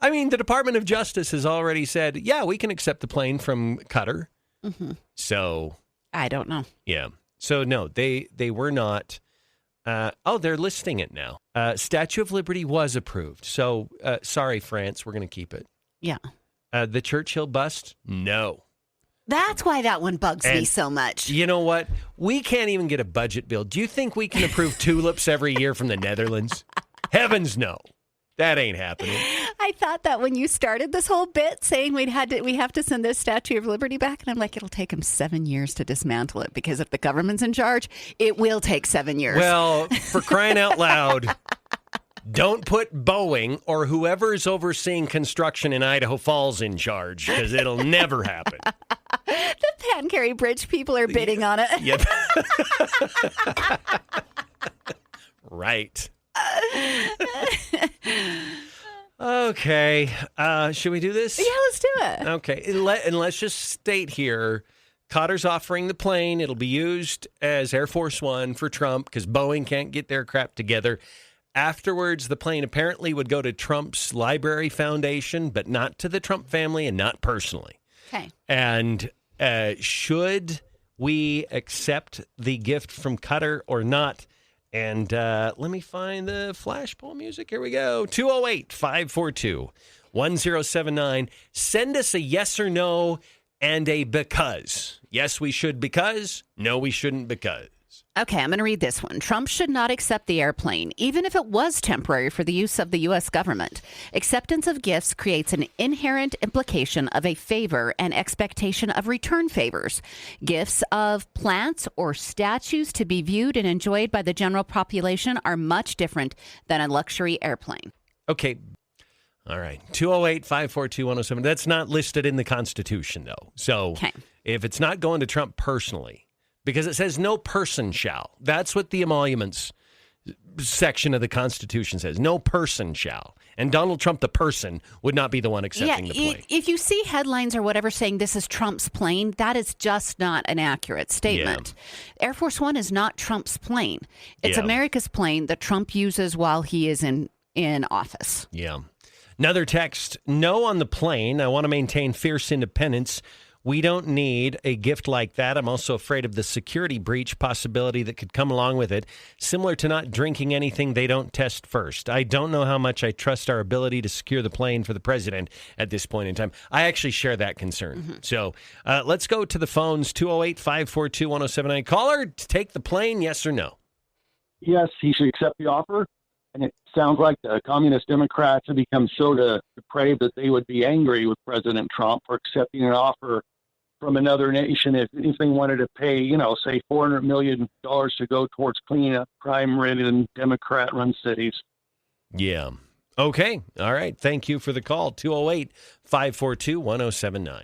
I mean, the Department of Justice has already said, yeah, we can accept the plane from Qatar. Mm-hmm. So. I don't know. Yeah. So, no, they were not. They're listing it now. Statue of Liberty was approved. So, sorry, France, we're going to keep it. Yeah. The Churchill bust? No. That's why that one bugs me so much. You know what? We can't even get a budget bill. Do you think we can approve tulips every year from the Netherlands? Heavens no. That ain't happening. I thought that when you started this whole bit saying we have to send this Statue of Liberty back, and I'm like, it'll take them 7 years to dismantle it, because if the government's in charge, it will take 7 years. Well, for crying out loud, don't put Boeing or whoever's overseeing construction in Idaho Falls in charge, because it'll never happen. The Pan-Carry Bridge people are bidding on it. Yep. Right. Okay. Should we do this? Yeah, let's do it. Okay. And let's just state here, Qatar's offering the plane. It'll be used as Air Force One for Trump because Boeing can't get their crap together. Afterwards, the plane apparently would go to Trump's Library Foundation, but not to the Trump family and not personally. Okay. And should we accept the gift from Qatar or not? And let me find the flash poll music. Here we go. 208-542-1079. Send us a yes or no and a because. Yes, we should because. No, we shouldn't because. Okay, I'm going to read this one. Trump should not accept the airplane, even if it was temporary for the use of the U.S. government. Acceptance of gifts creates an inherent implication of a favor and expectation of return favors. Gifts of plants or statues to be viewed and enjoyed by the general population are much different than a luxury airplane. Okay. All right. 208-542-1079. That's not listed in the Constitution, though. So if it's not going to Trump personally, because it says no person shall. That's what the emoluments section of the Constitution says. No person shall. And Donald Trump, the person, would not be the one accepting the plane. If you see headlines or whatever saying this is Trump's plane, that is just not an accurate statement. Yeah. Air Force One is not Trump's plane. It's America's plane that Trump uses while he is in office. Yeah. Another text, no on the plane. I want to maintain fierce independence. We don't need a gift like that. I'm also afraid of the security breach possibility that could come along with it, similar to not drinking anything they don't test first. I don't know how much I trust our ability to secure the plane for the president at this point in time. I actually share that concern. Mm-hmm. So let's go to the phones, 208-542-1079. Caller, take the plane, yes or no? Yes, he should accept the offer. And it sounds like the communist Democrats have become so depraved that they would be angry with President Trump for accepting an offer from another nation if they wanted to pay, say $400 million to go towards cleaning up crime-ridden Democrat-run cities. Yeah. Okay. All right. Thank you for the call. 208-542-1079.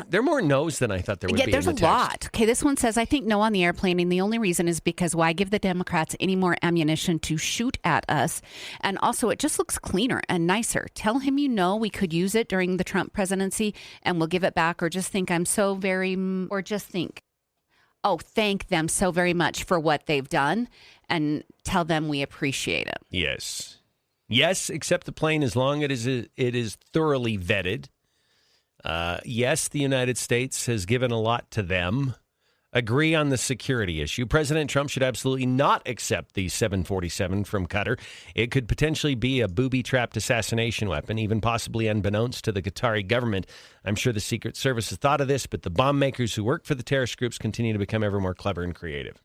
There are more no's than I thought there would be. Yeah, there's in the a lot. Okay, this one says, I think no on the airplane, and the only reason is because why give the Democrats any more ammunition to shoot at us? And also, it just looks cleaner and nicer. Tell him we could use it during the Trump presidency, and we'll give it back, or just think thank them so very much for what they've done, and tell them we appreciate it. Yes. Yes, accept the plane as long as it is thoroughly vetted. Yes, the United States has given a lot to them. Agree on the security issue. President Trump should absolutely not accept the 747 from Qatar. It could potentially be a booby-trapped assassination weapon, even possibly unbeknownst to the Qatari government. I'm sure the Secret Service has thought of this, but the bomb makers who work for the terrorist groups continue to become ever more clever and creative.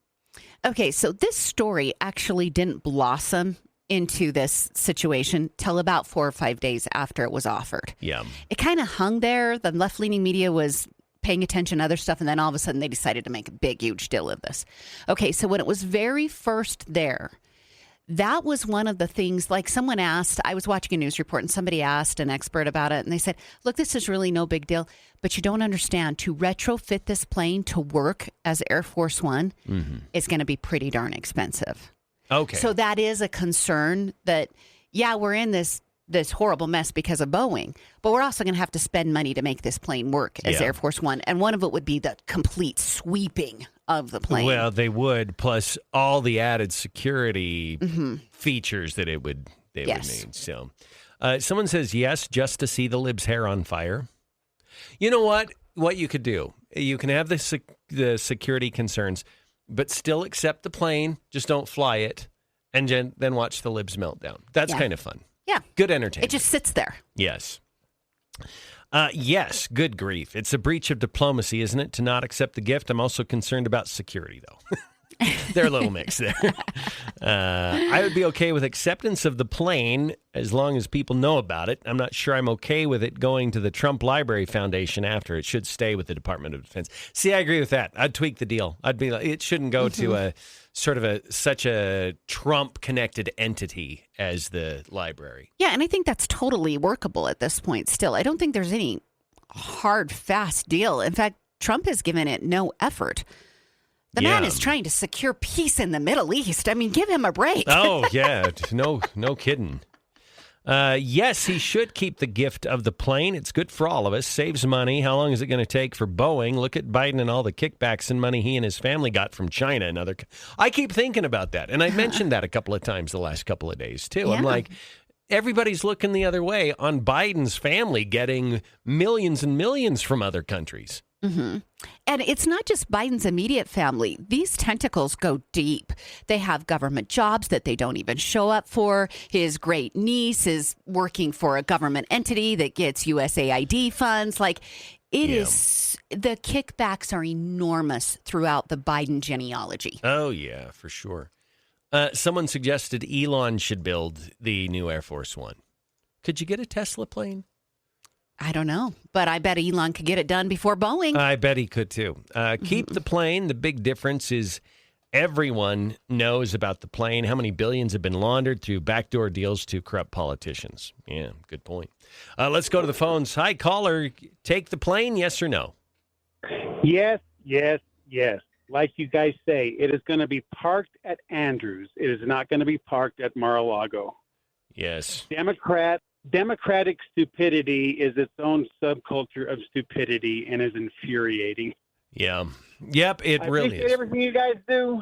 Okay, so this story actually didn't blossom into this situation till about 4 or 5 days after it was offered. Yeah. It kind of hung there. The left-leaning media was paying attention to other stuff, and then all of a sudden they decided to make a big, huge deal of this. Okay, so when it was very first there, that was one of the things, like someone asked, I was watching a news report, and somebody asked an expert about it, and they said, look, this is really no big deal, but you don't understand, to retrofit this plane to work as Air Force One is going to be pretty darn expensive. Okay. So that is a concern that, we're in this horrible mess because of Boeing, but we're also going to have to spend money to make this plane work as Air Force One. And one of it would be the complete sweeping of the plane. Well, they would, plus all the added security features that they would need. So someone says yes, just to see the libs' hair on fire. You know what? What you could do, you can have the security concerns, but still accept the plane, just don't fly it, and then watch the libs melt down. That's kind of fun. Yeah. Good entertainment. It just sits there. Yes. Yes, good grief. It's a breach of diplomacy, isn't it, to not accept the gift? I'm also concerned about security, though. They're a little mixed there. I would be okay with acceptance of the plane as long as people know about it. I'm not sure I'm okay with it going to the Trump Library Foundation after. It should stay with the Department of Defense. See, I agree with that. I'd tweak the deal. I'd be like, it shouldn't go to a sort of such a Trump-connected entity as the library. Yeah, and I think that's totally workable at this point still. I don't think there's any hard, fast deal. In fact, Trump has given it no effort. The man is trying to secure peace in the Middle East. I mean, give him a break. Oh, yeah. No kidding. Yes, he should keep the gift of the plane. It's good for all of us. Saves money. How long is it going to take for Boeing? Look at Biden and all the kickbacks and money he and his family got from China and other. I keep thinking about that. And I mentioned that a couple of times the last couple of days, too. I'm like, everybody's looking the other way on Biden's family getting millions and millions from other countries. Mm-hmm. And it's not just Biden's immediate family. These tentacles go deep. They have government jobs that they don't even show up for. His great niece is working for a government entity that gets USAID funds. Like, it is, the kickbacks are enormous throughout the Biden genealogy. Oh, yeah, for sure. Someone suggested Elon should build the new Air Force One. Could you get a Tesla plane? I don't know, but I bet Elon could get it done before Boeing. I bet he could, too. Keep the plane. The big difference is everyone knows about the plane, how many billions have been laundered through backdoor deals to corrupt politicians. Yeah, good point. Let's go to the phones. Hi, caller. Take the plane, yes or no? Yes, yes, yes. like you guys say, it is going to be parked at Andrews. It is not going to be parked at Mar-a-Lago. Yes. Democratic stupidity is its own subculture of stupidity and is infuriating. Yeah. Yep, it really appreciate is. everything you guys do.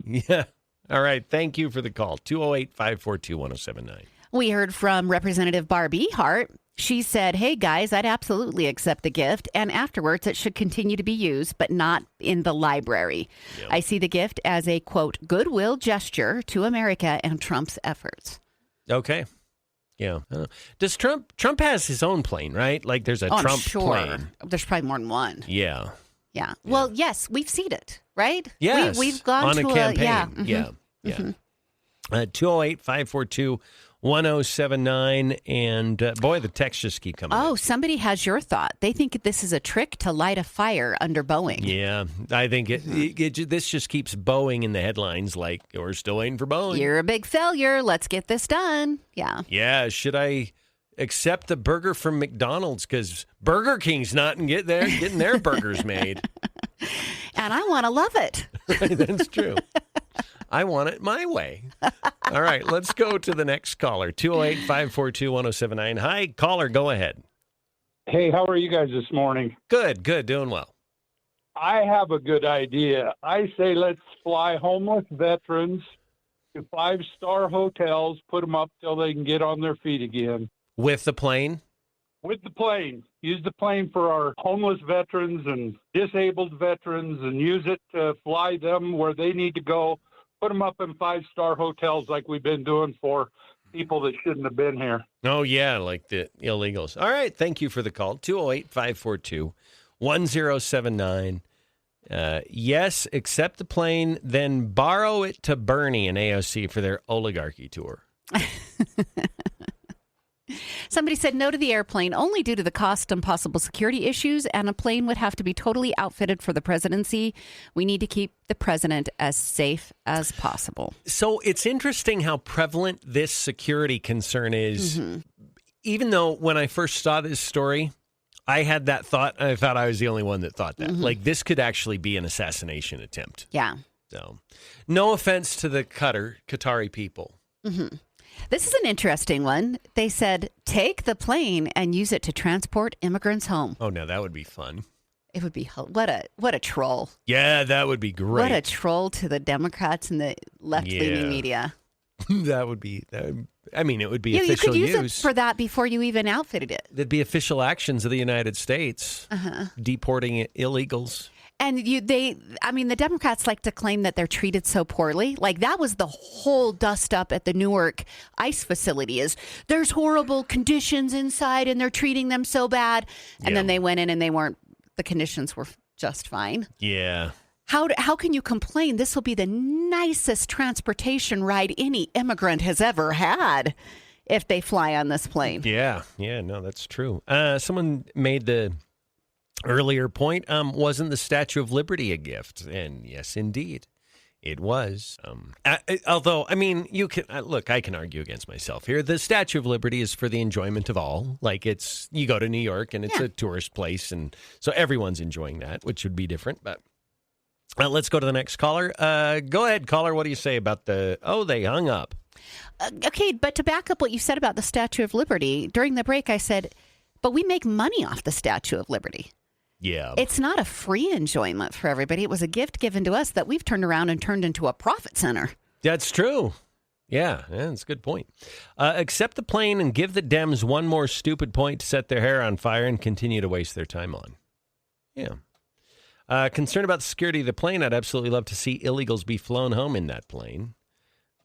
Yeah. All right. Thank you for the call. 208-542-1079. We heard from Representative Barbie Hart. She said, hey, guys, I'd absolutely accept the gift. And afterwards, it should continue to be used, but not in the library. Yep. I see the gift as a, quote, goodwill gesture to America and Trump's efforts. Okay. Yeah. Does Trump has his own plane, right? Like there's a I'm Trump sure. plane. There's probably more than one. Yeah. Yeah. Well, yes, we've seen it, right? Yes. We've gone on to a campaign. yeah. Mm-hmm. Yeah. Mm-hmm. 208-542-1079. And boy, the texts just keep coming. Oh, in. somebody has your thought. They think this is a trick to light a fire under Boeing. Yeah. I think this just keeps Boeing in the headlines like, we're still waiting for Boeing. You're a big failure. Let's get this done. Yeah. Yeah. Should I accept the burger from McDonald's? Because Burger King's not getting their burgers made. And I want to love it. That's true. I want it my way. All right, let's go to the next caller. 208-542-1079. Hi, caller, go ahead. Hey, how are you guys this morning? Good, doing well. I have a good idea. I say let's fly homeless veterans to 5-star hotels, put them up till they can get on their feet again. With the plane? With the plane. Use the plane for our homeless veterans and disabled veterans and use it to fly them where they need to go. Put them up in 5-star hotels like we've been doing for people that shouldn't have been here. Oh, yeah, like the illegals. All right, thank you for the call. 208-542-1079. Yes, accept the plane, then borrow it to Bernie and AOC for their oligarchy tour. Somebody said no to the airplane only due to the cost and possible security issues, and a plane would have to be totally outfitted for the presidency. We need to keep the president as safe as possible. So it's interesting how prevalent this security concern is. Mm-hmm. Even though when I first saw this story, I had that thought, and I thought I was the only one that thought that. Mm-hmm. Like, this could actually be an assassination attempt. Yeah. So, no offense to the Qatari people. Mm-hmm. This is an interesting one. They said, take the plane and use it to transport immigrants home. Oh, no, that would be fun. It would be, what a troll. Yeah, that would be great. What a troll to the Democrats and the left-leaning media. It would be official use. You could use it for that before you even outfitted it. There'd be official actions of the United States deporting illegals. And the Democrats like to claim that they're treated so poorly. Like, that was the whole dust up at the Newark ICE facility is there's horrible conditions inside and they're treating them so bad. And then they went in and the conditions were just fine. Yeah. How can you complain? This will be the nicest transportation ride any immigrant has ever had if they fly on this plane. Yeah. Yeah, no, that's true. Someone made the earlier point, wasn't the Statue of Liberty a gift? And yes, indeed, it was. Although, I mean, you can look, I can argue against myself here. The Statue of Liberty is for the enjoyment of all. Like, you go to New York and it's a tourist place, and so everyone's enjoying that, which would be different. But let's go to the next caller. Go ahead, caller. What do you say about they hung up? Okay, but to back up what you said about the Statue of Liberty, during the break I said, but we make money off the Statue of Liberty. Yeah. It's not a free enjoyment for everybody. It was a gift given to us that we've turned around and turned into a profit center. That's true. Yeah, that's a good point. Accept the plane and give the Dems one more stupid point to set their hair on fire and continue to waste their time on. Yeah. Concerned about the security of the plane, I'd absolutely love to see illegals be flown home in that plane.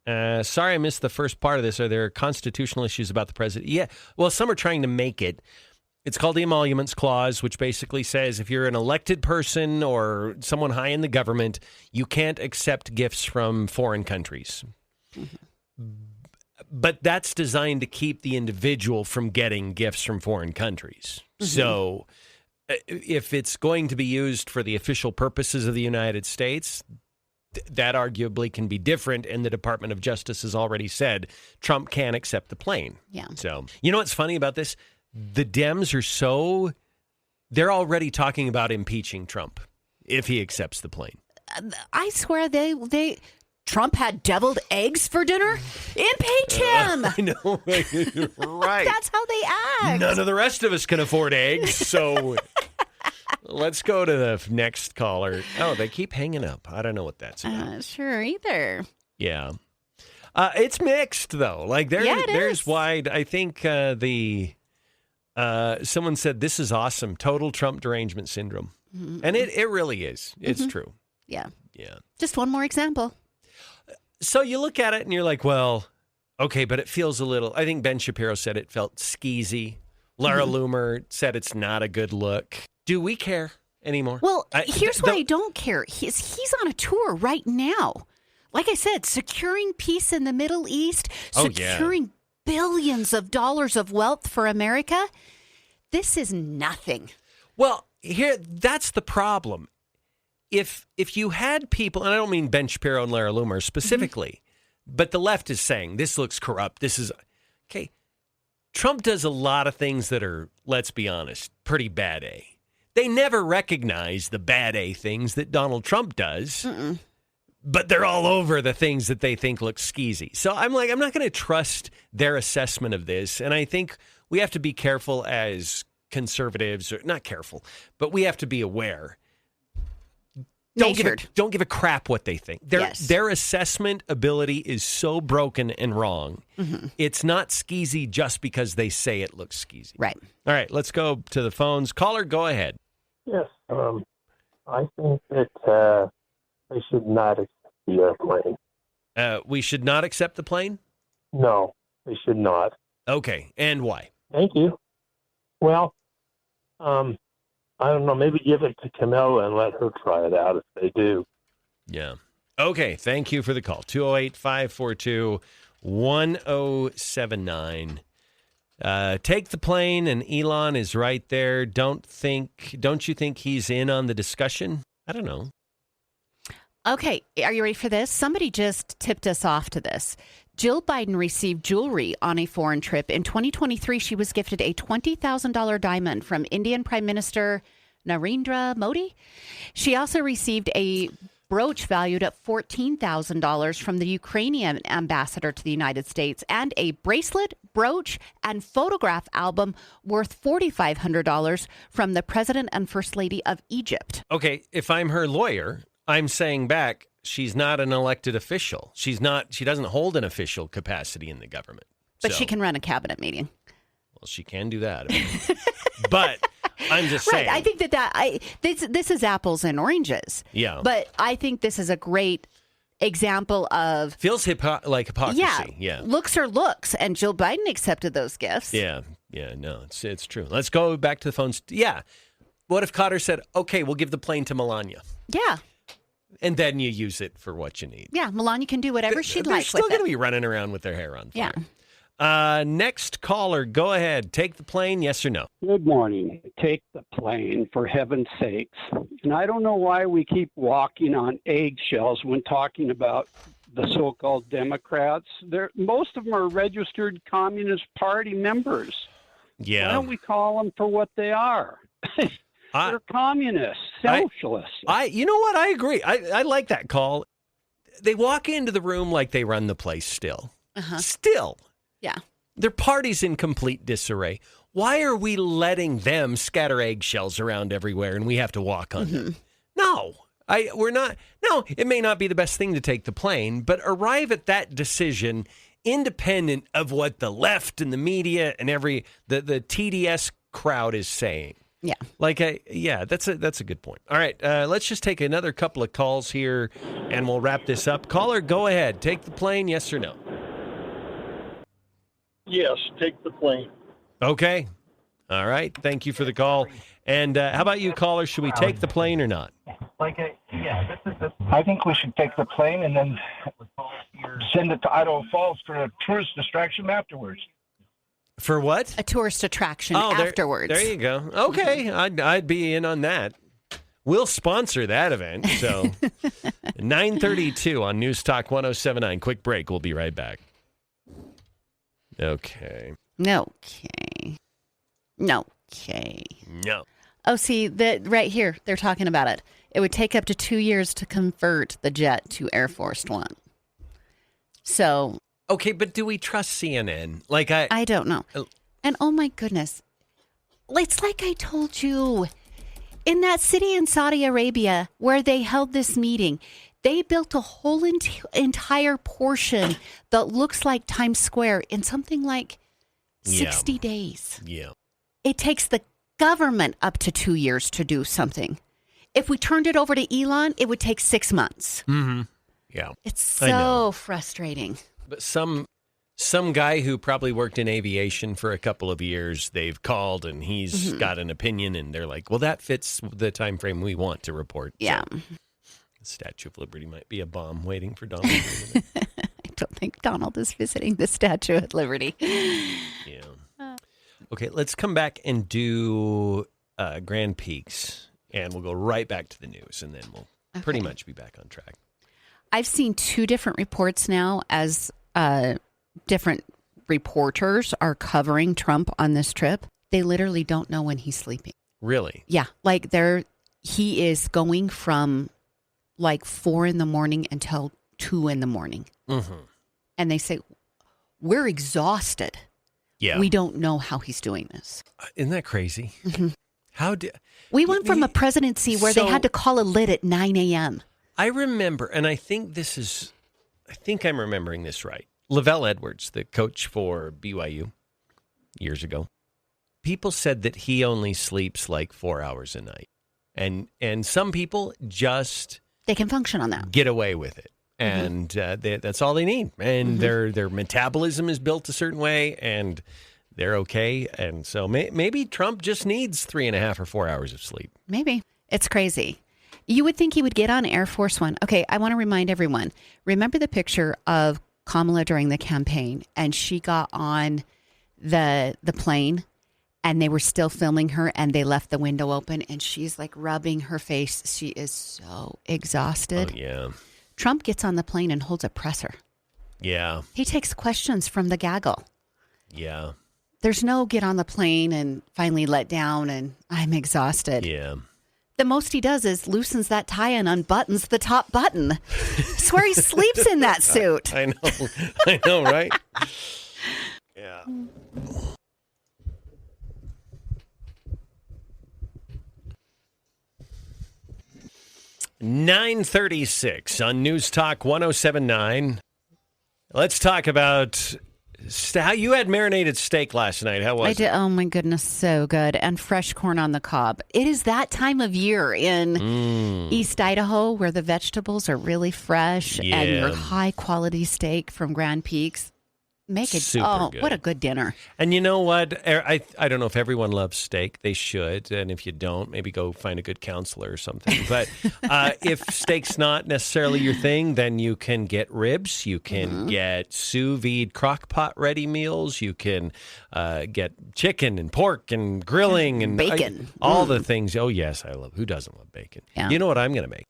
Sorry I missed the first part of this. Are there constitutional issues about the president? Yeah, well, some are trying to make it. It's called the Emoluments Clause, which basically says if you're an elected person or someone high in the government, you can't accept gifts from foreign countries. Mm-hmm. But that's designed to keep the individual from getting gifts from foreign countries. Mm-hmm. So if it's going to be used for the official purposes of the United States, that arguably can be different. And the Department of Justice has already said Trump can't accept the plane. Yeah. So, you know what's funny about this? The Dems they're already talking about impeaching Trump. if he accepts the plane. I swear Trump had deviled eggs for dinner. Impeach him. I know. Right. That's how they act. None of the rest of us can afford eggs, so let's go to the next caller. Oh, they keep hanging up. I don't know what that's about. Sure, either. Yeah. It's mixed, though. Like, there's wide. I think someone said, this is awesome. Total Trump derangement syndrome. Mm-hmm. And it really is. It's true. Yeah. Yeah. Just one more example. So you look at it and you're like, well, okay, but it feels a little. I think Ben Shapiro said it felt skeezy. Laura Loomer said it's not a good look. Do we care anymore? Well, here's why I don't care. He's on a tour right now. Like I said, securing peace in the Middle East, securing billions of dollars of wealth for America. This is nothing. Well, that's the problem. If you had people, and I don't mean Ben Shapiro and Lara Loomer specifically, but the left is saying this looks corrupt. This is okay. Trump does a lot of things that are, let's be honest, pretty bad A. They never recognize the bad A things that Donald Trump does, but they're all over the things that they think look skeezy. So I'm not going to trust their assessment of this, and I think we have to be careful as conservatives, or not careful, but we have to be aware. Don't give a crap what they think. Their assessment ability is so broken and wrong. Mm-hmm. It's not skeezy just because they say it looks skeezy. Right. All right, let's go to the phones. Caller, go ahead. Yes. I think that they should not accept the airplane. We should not accept the plane? No, they should not. Okay, and why? Thank you. Well, I don't know, maybe give it to Camilla and let her try it out if they do. Yeah. Okay, thank you for the call. 208-542-1079. Take the plane, and Elon is right there. Don't you think he's in on the discussion? I don't know. Okay, are you ready for this? Somebody just tipped us off to this. Jill Biden received jewelry on a foreign trip. In 2023, she was gifted a $20,000 diamond from Indian Prime Minister Narendra Modi. She also received a brooch valued at $14,000 from the Ukrainian ambassador to the United States, and a bracelet, brooch, and photograph album worth $4,500 from the President and First Lady of Egypt. Okay, if I'm her lawyer, I'm saying back, she's not an elected official. She doesn't hold an official capacity in the government. But she can run a cabinet meeting. Well, she can do that. But I'm just saying. Right. I think this is apples and oranges. Yeah. But I think this is a great example of... Feels like hypocrisy. Yeah. Looks are looks. And Jill Biden accepted those gifts. Yeah. Yeah, no, it's true. Let's go back to the phones. Yeah. What if Qatar said, okay, we'll give the plane to Melania? Yeah. And then you use it for what you need. Yeah, Melania can do whatever she'd like with it. They're still going to be running around with their hair on fire. Yeah. Next caller, go ahead. Take the plane, yes or no? Good morning. Take the plane, for heaven's sakes. And I don't know why we keep walking on eggshells when talking about the so-called Democrats. Most of them are registered Communist Party members. Yeah. Why don't we call them for what they are? They're communists, socialists. You know what? I agree. I like that call. They walk into the room like they run the place still. Uh-huh. Still. Yeah. Their party's in complete disarray. Why are we letting them scatter eggshells around everywhere and we have to walk on them? No. We're not. No, it may not be the best thing to take the plane, but arrive at that decision independent of what the left and the media and the TDS crowd is saying. Yeah. That's a good point. All right, let's just take another couple of calls here, and we'll wrap this up. Caller, go ahead. Take the plane, yes or no? Yes, take the plane. Okay. All right. Thank you for the call. And how about you, caller? Should we take the plane or not? I think we should take the plane and then send it to Idaho Falls for a tourist distraction afterwards. For what? A tourist attraction afterwards. There you go. Okay, I'd be in on that. We'll sponsor that event. So 9:32 on News Talk 107.9. Quick break. We'll be right back. Okay. No. No. Oh, see, right here, they're talking about it. It would take up to 2 years to convert the jet to Air Force One. So. Okay, but do we trust CNN? Like I don't know. And oh my goodness. It's like I told you. In that city in Saudi Arabia where they held this meeting, they built a whole entire portion that looks like Times Square in something like 60 days. Yeah. It takes the government up to 2 years to do something. If we turned it over to Elon, it would take 6 months. Mm-hmm. Yeah. It's so frustrating. But some guy who probably worked in aviation for a couple of years, they've called and he's got an opinion, and they're like, well, that fits the time frame we want to report. Yeah. So the Statue of Liberty might be a bomb waiting for Donald Trump. I don't think Donald is visiting the Statue of Liberty. Yeah. Okay, let's come back and do Grand Peaks, and we'll go right back to the news, and then we'll pretty much be back on track. I've seen 2 different reports now as different reporters are covering Trump on this trip. They literally don't know when he's sleeping. Really? Yeah. Like he is going from like 4 a.m. until 2 a.m. Mm-hmm. And they say, we're exhausted. Yeah. We don't know how he's doing this. Isn't that crazy? Mm-hmm. We went from a presidency where they had to call a lid at 9 a.m. I remember, and I think I'm remembering this right. Lavelle Edwards, the coach for BYU years ago, people said that he only sleeps like 4 hours a night. And some people just... They can function on that. Get away with it. And that's all they need. And their metabolism is built a certain way, and they're okay. And so maybe Trump just needs 3.5 or 4 hours of sleep. Maybe. It's crazy. You would think he would get on Air Force One. Okay, I want to remind everyone. Remember the picture of Kamala during the campaign, and she got on the plane, and they were still filming her, and they left the window open, and she's like rubbing her face. She is so exhausted. Oh, yeah. Trump gets on the plane and holds a presser. Yeah. He takes questions from the gaggle. Yeah. There's no get on the plane and finally let down, and I'm exhausted. Yeah. The most he does is loosens that tie and unbuttons the top button. I swear he sleeps in that suit. I know, right? Yeah. 9:36 on News Talk 107.9. Let's talk about how you had marinated steak last night. How was it? I did. Oh, my goodness. So good. And fresh corn on the cob. It is that time of year in East Idaho where the vegetables are really fresh and your high quality steak from Grand Peaks. Make it super good. What a good dinner. And you know what? I don't know if everyone loves steak. They should. And if you don't, maybe go find a good counselor or something. But if steak's not necessarily your thing, then you can get ribs. You can get sous vide crock pot ready meals. You can get chicken and pork and grilling and bacon. All the things. Oh, yes, I love. Who doesn't love bacon? Yeah. You know what I'm going to make?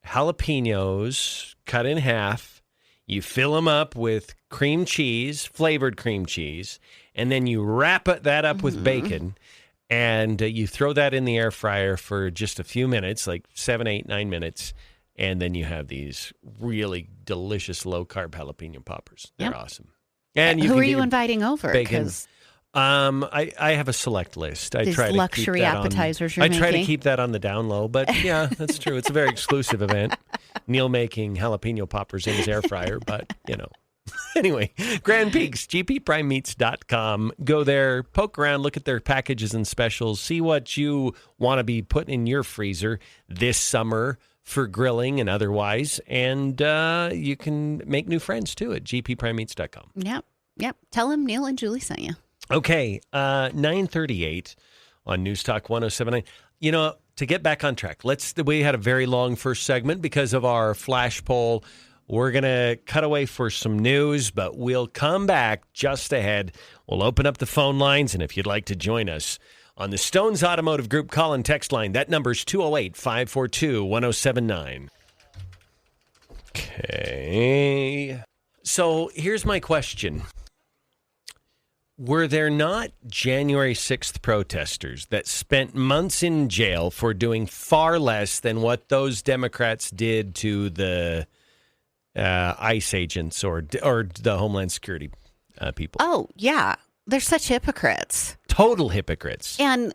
Jalapenos cut in half. You fill them up with cream cheese, flavored cream cheese, and then you wrap that up with bacon, and you throw that in the air fryer for just a few minutes, like 7, 8, 9 minutes, and then you have these really delicious low-carb jalapeno poppers. They're awesome. And who are you inviting over? Bacon. I have a select list. I These try to luxury keep that appetizers on, you're I try to making. keep that on the down low, but yeah, that's true. It's a very exclusive event. Neal making jalapeno poppers in his air fryer, but you know. Anyway, Grand Peaks, gpprimemeats.com. Go there, poke around, look at their packages and specials, see what you want to be putting in your freezer this summer for grilling and otherwise, and you can make new friends too at gpprimemeats.com. Yep. Tell him Neal and Julie sent you. Okay, 9:38 on News Talk 107.9. You know, to get back on track, we had a very long first segment because of our flash poll. We're going to cut away for some news, but we'll come back just ahead. We'll open up the phone lines, and if you'd like to join us on the Stones Automotive Group call and text line, that number's 208-542-1079. Okay. So here's my question. were there not January 6th protesters that spent months in jail for doing far less than what those Democrats did to the ICE agents or the Homeland Security people? Oh, yeah. They're such hypocrites. Total hypocrites. And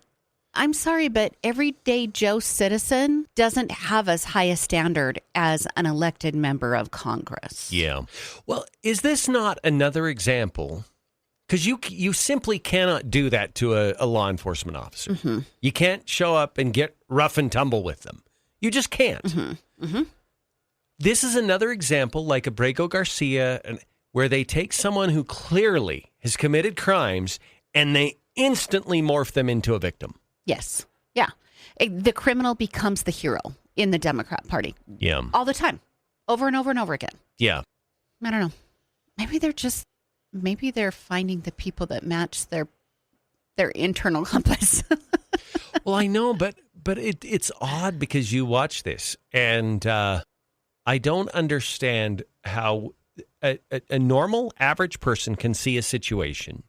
I'm sorry, but everyday Joe citizen doesn't have as high a standard as an elected member of Congress. Yeah. Well, is this not another example? Because you simply cannot do that to a law enforcement officer. Mm-hmm. You can't show up and get rough and tumble with them. You just can't. Mm-hmm. Mm-hmm. This is another example like Abrego Garcia, where they take someone who clearly has committed crimes and they instantly morph them into a victim. Yes. Yeah. The criminal becomes the hero in the Democrat Party. Yeah. All the time. Over and over and over again. Yeah. I don't know. Maybe they're finding the people that match their internal compass. Well, I know, but it's odd because you watch this and I don't understand how a normal average person can see a situation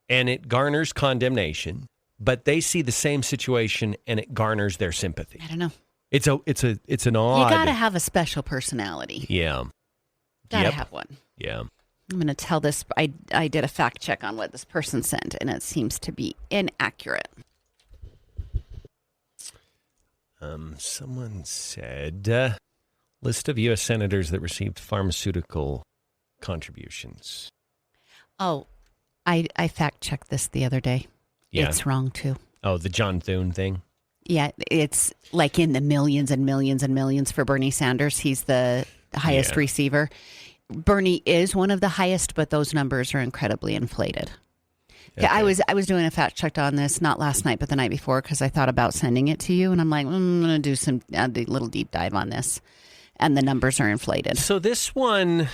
and it garners condemnation, but they see the same situation and it garners their sympathy. I don't know. It's an odd. You got to have a special personality. Yeah. Got to Yep. have one. Yeah. I'm going to tell this. I did a fact check on what this person sent, and it seems to be inaccurate. Someone said, list of U.S. senators that received pharmaceutical contributions. Oh, I fact checked this the other day. Yeah. It's wrong, too. Oh, the John Thune thing? Yeah, it's like in the millions and millions and millions for Bernie Sanders. He's the highest receiver. Bernie is one of the highest, but those numbers are incredibly inflated. Okay. I was doing a fact check on this, not last night, but the night before, because I thought about sending it to you. And I'm like, I'm going to do a little deep dive on this. And the numbers are inflated. So this one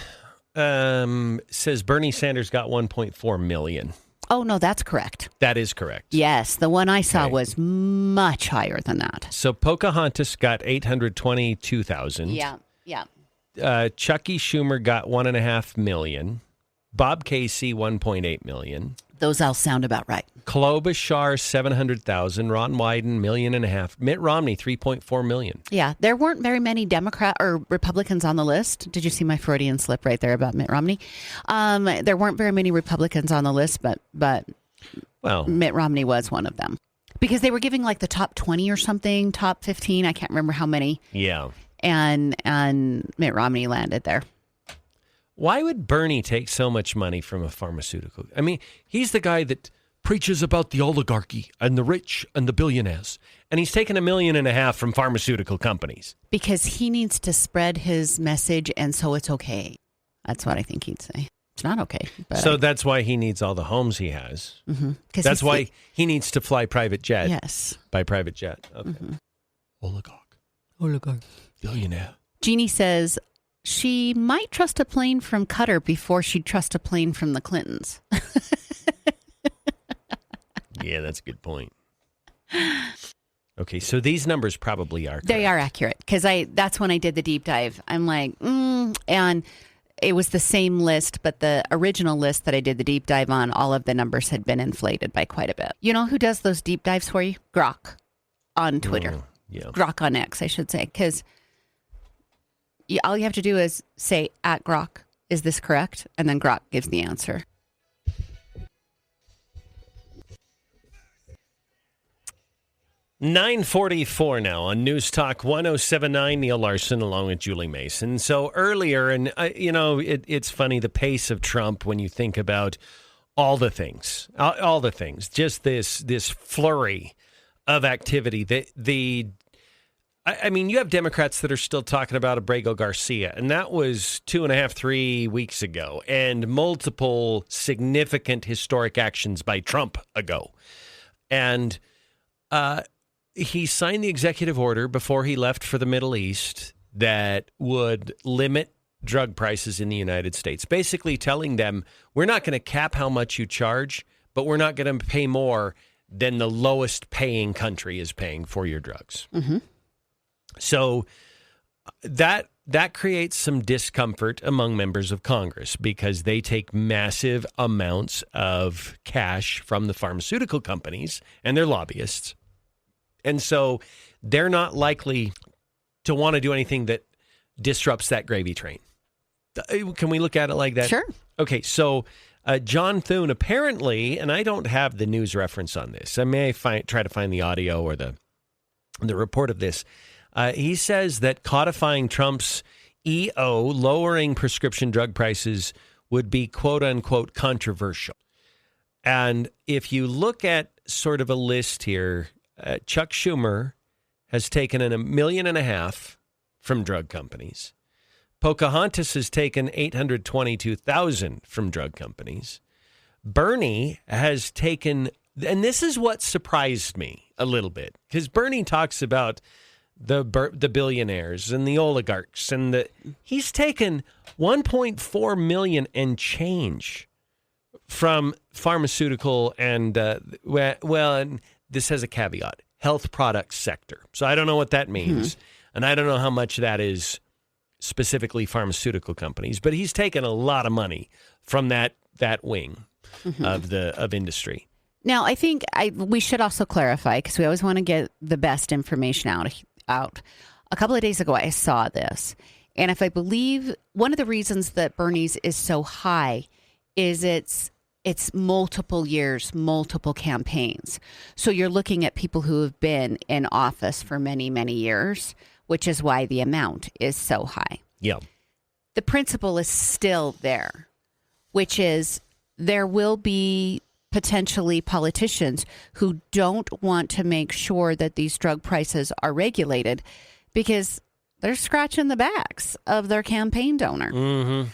says Bernie Sanders got 1.4 million. Oh, no, that's correct. That is correct. Yes, the one I saw was much higher than that. So Pocahontas got 822,000. Yeah. Chucky Schumer got 1.5 million. Bob Casey 1.8 million. Those all sound about right. Klobuchar 700,000. Ron Wyden 1.5 million. Mitt Romney 3.4 million. Yeah, there weren't very many Democrat or Republicans on the list. Did you see my Freudian slip right there about Mitt Romney? There weren't very many Republicans on the list, but Mitt Romney was one of them because they were giving like the top 20 or something, top 15. I can't remember how many. Yeah. And Mitt Romney landed there. Why would Bernie take so much money from a pharmaceutical? I mean, he's the guy that preaches about the oligarchy and the rich and the billionaires. And he's taken $1.5 million from pharmaceutical companies. Because he needs to spread his message, and so it's okay. That's what I think he'd say. It's not okay. But so that's why he needs all the homes he has. Mm-hmm. That's why he needs to fly private jet. Yes. By private jet. Okay. Mm-hmm. Oligarch. Billionaire. Jeannie says she might trust a plane from Qatar before she'd trust a plane from the Clintons. Yeah, that's a good point. Okay, so these numbers probably are correct. They are accurate because that's when I did the deep dive. I'm like, and it was the same list, but the original list that I did the deep dive on, all of the numbers had been inflated by quite a bit. You know who does those deep dives for you? Grok on Twitter. Yeah. Grok on X, I should say, because all you have to do is say at Grok, is this correct? And then Grok gives the answer. $9:44 now on News Talk 107.9. Neil Larson along with Julie Mason. So earlier, and it's funny the pace of Trump when you think about all the things, just this flurry of activity. I mean, you have Democrats that are still talking about Abrego Garcia, and that was 2.5-3 weeks ago, and multiple significant historic actions by Trump ago. And he signed the executive order before he left for the Middle East that would limit drug prices in the United States, basically telling them, we're not going to cap how much you charge, but we're not going to pay more than the lowest paying country is paying for your drugs. Mm-hmm. So that that creates some discomfort among members of Congress because they take massive amounts of cash from the pharmaceutical companies and their lobbyists. And so they're not likely to want to do anything that disrupts that gravy train. Can we look at it like that? Sure. Okay, so John Thune apparently, and I don't have the news reference on this. I may try to find the audio or the report of this. He says that codifying Trump's EO, lowering prescription drug prices, would be quote unquote controversial. And if you look at sort of a list here, Chuck Schumer has taken $1.5 million from drug companies. Pocahontas has taken $822,000 from drug companies. Bernie has taken, and this is what surprised me a little bit, because Bernie talks about the billionaires and the oligarchs, and he's taken $1.4 million and change from pharmaceutical and and this has a caveat, health products sector. So I don't know what that means, and I don't know how much that is specifically pharmaceutical companies, but he's taken a lot of money from that wing of industry. Now, I think we should also clarify, because we always want to get the best information out. A couple of days ago, I saw this, and if I believe one of the reasons that Bernie's is so high is it's multiple years, multiple campaigns. So you're looking at people who have been in office for many, many years, which is why the amount is so high. Yeah. The principle is still there, which is there will be potentially politicians who don't want to make sure that these drug prices are regulated because they're scratching the backs of their campaign donor.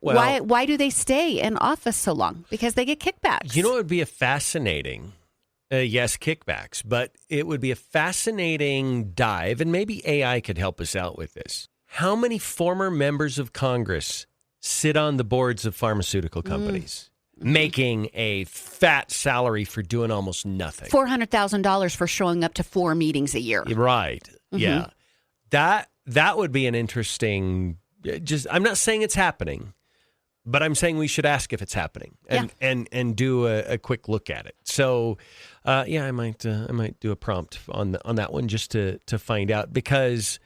Why do they stay in office so long? Because they get kickbacks. You know, it would be a fascinating, yes, kickbacks, but it would be a fascinating dive, and maybe AI could help us out with this. How many former members of Congress sit on the boards of pharmaceutical companies, making a fat salary for doing almost nothing? $400,000 for showing up to 4 meetings a year. Right. Yeah. That would be an interesting. I'm not saying it's happening, but I'm saying we should ask if it's happening and do a quick look at it. So, I might do a prompt on that one just to find out, because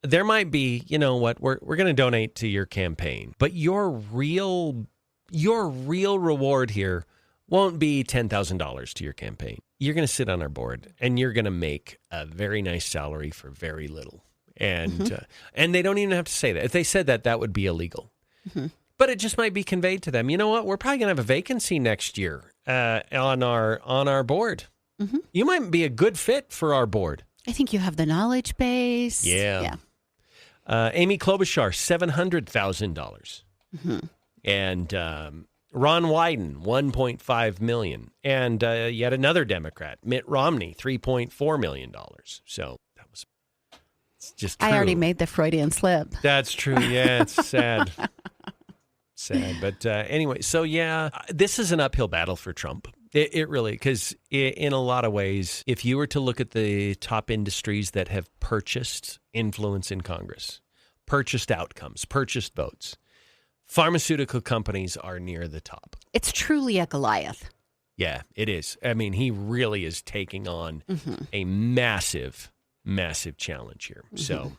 there might be, you know what, we're going to donate to your campaign, but your real reward here won't be $10,000 to your campaign. You're going to sit on our board and you're going to make a very nice salary for very little. And they don't even have to say that. If they said that, that would be illegal. But it just might be conveyed to them. You know what? We're probably going to have a vacancy next year on our board. You might be a good fit for our board. I think you have the knowledge base. Yeah. Amy Klobuchar, $700,000. And Ron Wyden, $1.5 million. And yet another Democrat, Mitt Romney, $3.4 million. So that was just true. I already made the Freudian slip. That's true. Yeah, it's sad. Sad. But anyway, so this is an uphill battle for Trump. It really, because in a lot of ways, if you were to look at the top industries that have purchased influence in Congress, purchased outcomes, purchased votes, pharmaceutical companies are near the top. It's truly a Goliath. Yeah, it is. I mean, he really is taking on a massive, massive challenge here. So,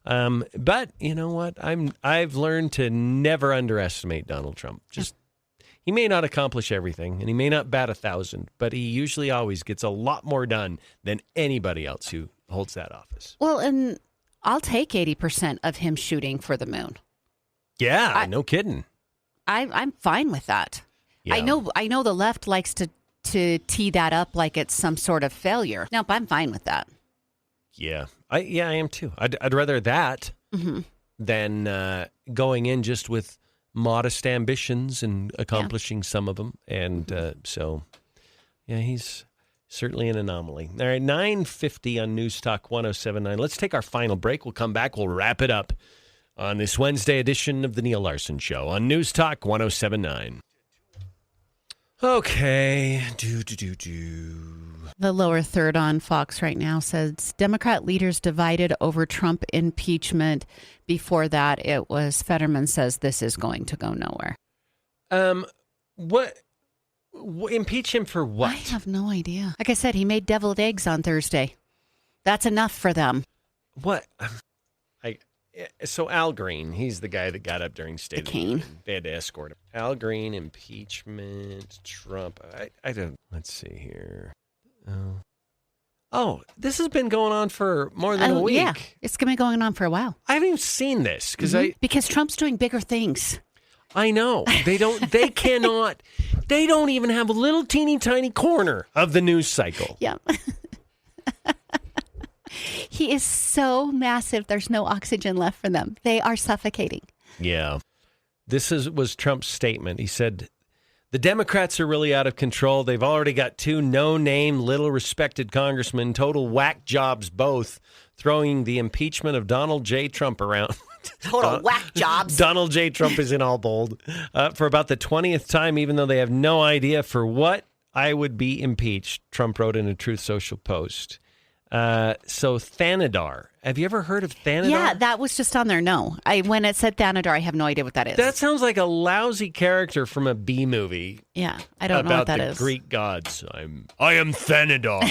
but you know what? I've learned to never underestimate Donald Trump. He may not accomplish everything, and he may not bat 1,000, but he usually always gets a lot more done than anybody else who holds that office. Well, and I'll take 80% of him shooting for the moon. Yeah, no kidding. I'm fine with that. Yeah. I know the left likes to tee that up like it's some sort of failure. Nope, I'm fine with that. Yeah, I am too. I'd rather that than going in just with modest ambitions and accomplishing some of them. And so, he's certainly an anomaly. All right, 9:50 on News Talk 107.9. Let's take our final break. We'll come back. We'll wrap it up on this Wednesday edition of the Neil Larson Show on News Talk 107.9. Okay. The lower third on Fox right now says Democrat leaders divided over Trump impeachment. Before that, it was Fetterman says this is going to go nowhere. What impeach him for what? I have no idea. Like I said, he made deviled eggs on Thursday. That's enough for them. What? So Al Green, he's the guy that got up during State of the Union. They had to escort him. Al Green, impeachment, Trump. I don't. Let's see here. Oh, this has been going on for more than a week. Yeah, it's been going on for a while. I haven't even seen this because Trump's doing bigger things. I know. They don't. They cannot. They don't even have a little teeny tiny corner of the news cycle. Yeah. He is so massive, there's no oxygen left for them. They are suffocating. Yeah. This was Trump's statement. He said, the Democrats are really out of control. They've already got two no-name, little-respected congressmen, total whack jobs both, throwing the impeachment of Donald J. Trump around. Total whack jobs. Donald J. Trump is in all bold. For about the 20th time, even though they have no idea for what I would be impeached, Trump wrote in a Truth Social post. So Thanadar. Have you ever heard of Thanadar? Yeah, that was just on there. No. When it said Thanadar, I have no idea what that is. That sounds like a lousy character from a B movie. Yeah, I don't know what that is. About the Greek gods. I am Thanadar.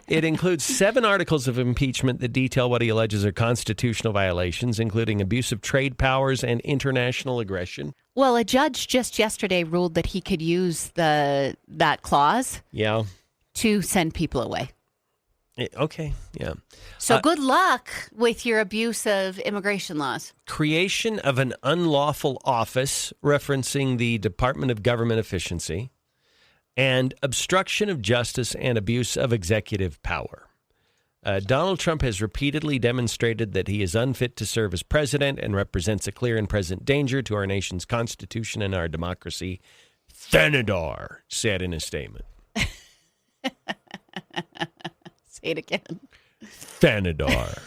It includes 7 articles of impeachment that detail what he alleges are constitutional violations, including abuse of trade powers and international aggression. Well, a judge just yesterday ruled that he could use that clause to send people away. Okay, yeah. So good luck with your abuse of immigration laws. Creation of an unlawful office, referencing the Department of Government Efficiency, and obstruction of justice and abuse of executive power. Donald Trump has repeatedly demonstrated that he is unfit to serve as president and represents a clear and present danger to our nation's constitution and our democracy, Thanadar said in a statement. Say it again. Thanadar.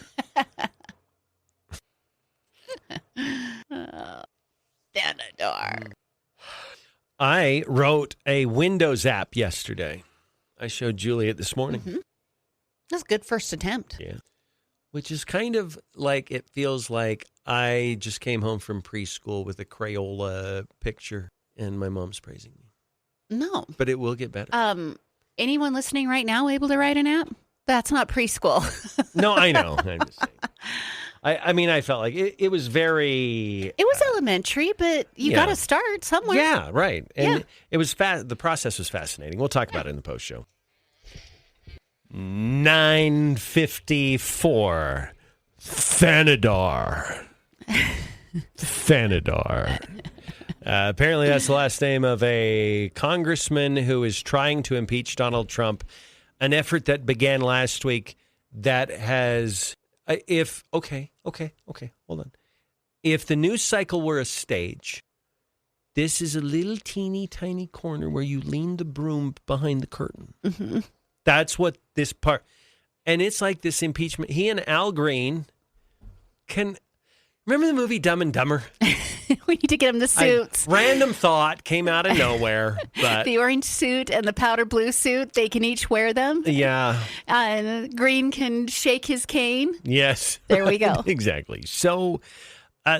Thanadar. I wrote a Windows app yesterday. I showed Julie it this morning. Mm-hmm. That's a good first attempt. Yeah. Which is kind of like, it feels like I just came home from preschool with a Crayola picture and my mom's praising me. No. But it will get better. Anyone listening right now able to write an app? That's not preschool. No, I know. I'm just saying. I mean, I felt like it was very... It was elementary, but you got to start somewhere. Yeah, right. And it was the process was fascinating. We'll talk about it in the post show. 9:54. Thanadar. Thanadar. Apparently, that's the last name of a congressman who is trying to impeach Donald Trump, an effort that began last week that has, okay, hold on. If the news cycle were a stage, this is a little teeny tiny corner where you lean the broom behind the curtain. Mm-hmm. That's what this part, and it's like this impeachment. He and Al Green remember the movie Dumb and Dumber? We need to get him the suits. Random thought came out of nowhere. But the orange suit and the powder blue suit, they can each wear them. Yeah. And Green can shake his cane. Yes. There we go. Exactly. So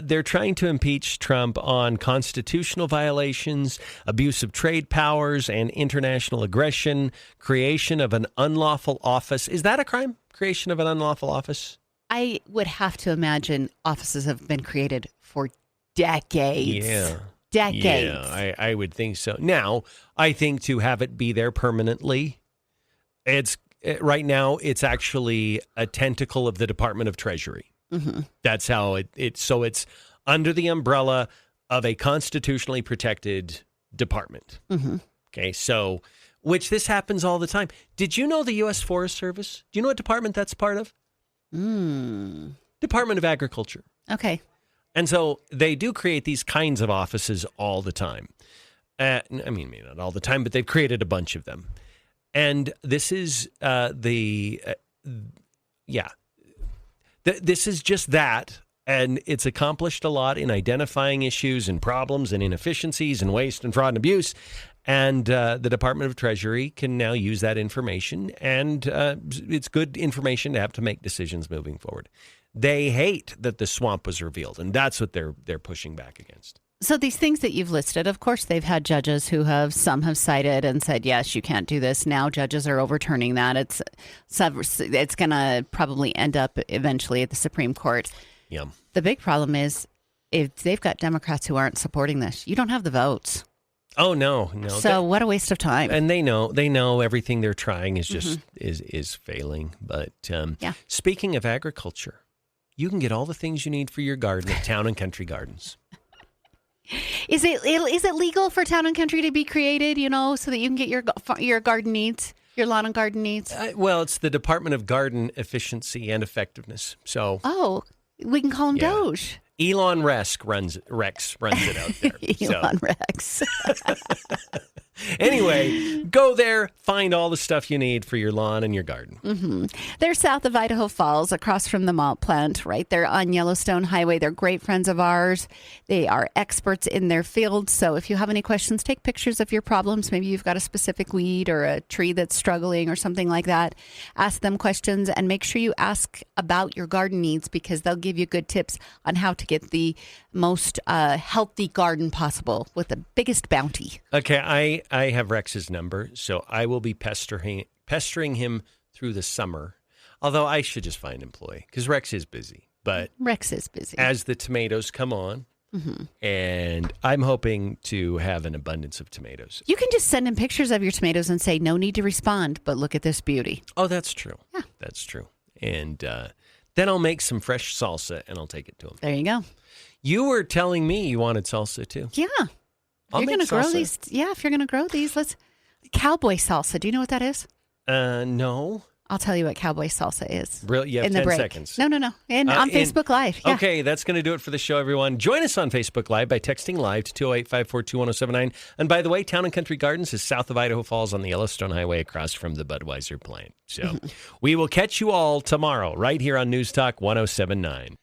they're trying to impeach Trump on constitutional violations, abuse of trade powers, and international aggression, creation of an unlawful office. Is that a crime? Creation of an unlawful office? I would have to imagine offices have been created for decades. Yeah. Decades. Yeah, I would think so. Now, I think to have it be there permanently, right now, it's actually a tentacle of the Department of Treasury. Mm-hmm. That's how so it's under the umbrella of a constitutionally protected department. Mm-hmm. Okay, so, which this happens all the time. Did you know the U.S. Forest Service? Do you know what department that's part of? Department of Agriculture. Okay. And so they do create these kinds of offices all the time. I mean, maybe not all the time, but they've created a bunch of them. And this is this is just that And it's accomplished a lot in identifying issues and problems and inefficiencies and waste and fraud and abuse. And the Department of Treasury can now use that information, and it's good information to have to make decisions moving forward. They hate that the swamp was revealed, and that's what they're pushing back against. So these things that you've listed, of course, they've had judges who some have cited and said, yes, you can't do this. Now judges are overturning that. It's going to probably end up eventually at the Supreme Court. Yeah. The big problem is if they've got Democrats who aren't supporting this, you don't have the votes. Oh, no. So what a waste of time. And they know everything they're trying is just is failing. But Speaking of agriculture, you can get all the things you need for your garden at Town and Country Gardens. Is it legal for Town and Country to be created, so that you can get your garden needs, your lawn and garden needs? Well, it's the Department of Garden Efficiency and Effectiveness. So we can call him Doge. Elon Rex runs it out there. Elon Rex. Anyway, go there, find all the stuff you need for your lawn and your garden. Mm-hmm. They're south of Idaho Falls, across from the malt plant, right there on Yellowstone Highway. They're great friends of ours. They are experts in their field. So if you have any questions, take pictures of your problems. Maybe you've got a specific weed or a tree that's struggling or something like that. Ask them questions and make sure you ask about your garden needs, because they'll give you good tips on how to get the most healthy garden possible with the biggest bounty. Okay, I have Rex's number, so I will be pestering him through the summer. Although I should just find an employee, because Rex is busy. But Rex is busy. As the tomatoes come on, and I'm hoping to have an abundance of tomatoes. You can just send him pictures of your tomatoes and say, no need to respond, but look at this beauty. Oh, that's true. Yeah. That's true. And then I'll make some fresh salsa, and I'll take it to him. There you go. You were telling me you wanted salsa, too. Yeah. If you're going to grow these, let's... Cowboy salsa. Do you know what that is? No. I'll tell you what cowboy salsa is. Really? You have 10 seconds. No. On Facebook Live. Yeah. Okay, that's going to do it for the show, everyone. Join us on Facebook Live by texting live to 208-542-1079. And by the way, Town and Country Gardens is south of Idaho Falls on the Yellowstone Highway across from the Budweiser plant. So we will catch you all tomorrow right here on News Talk 1079.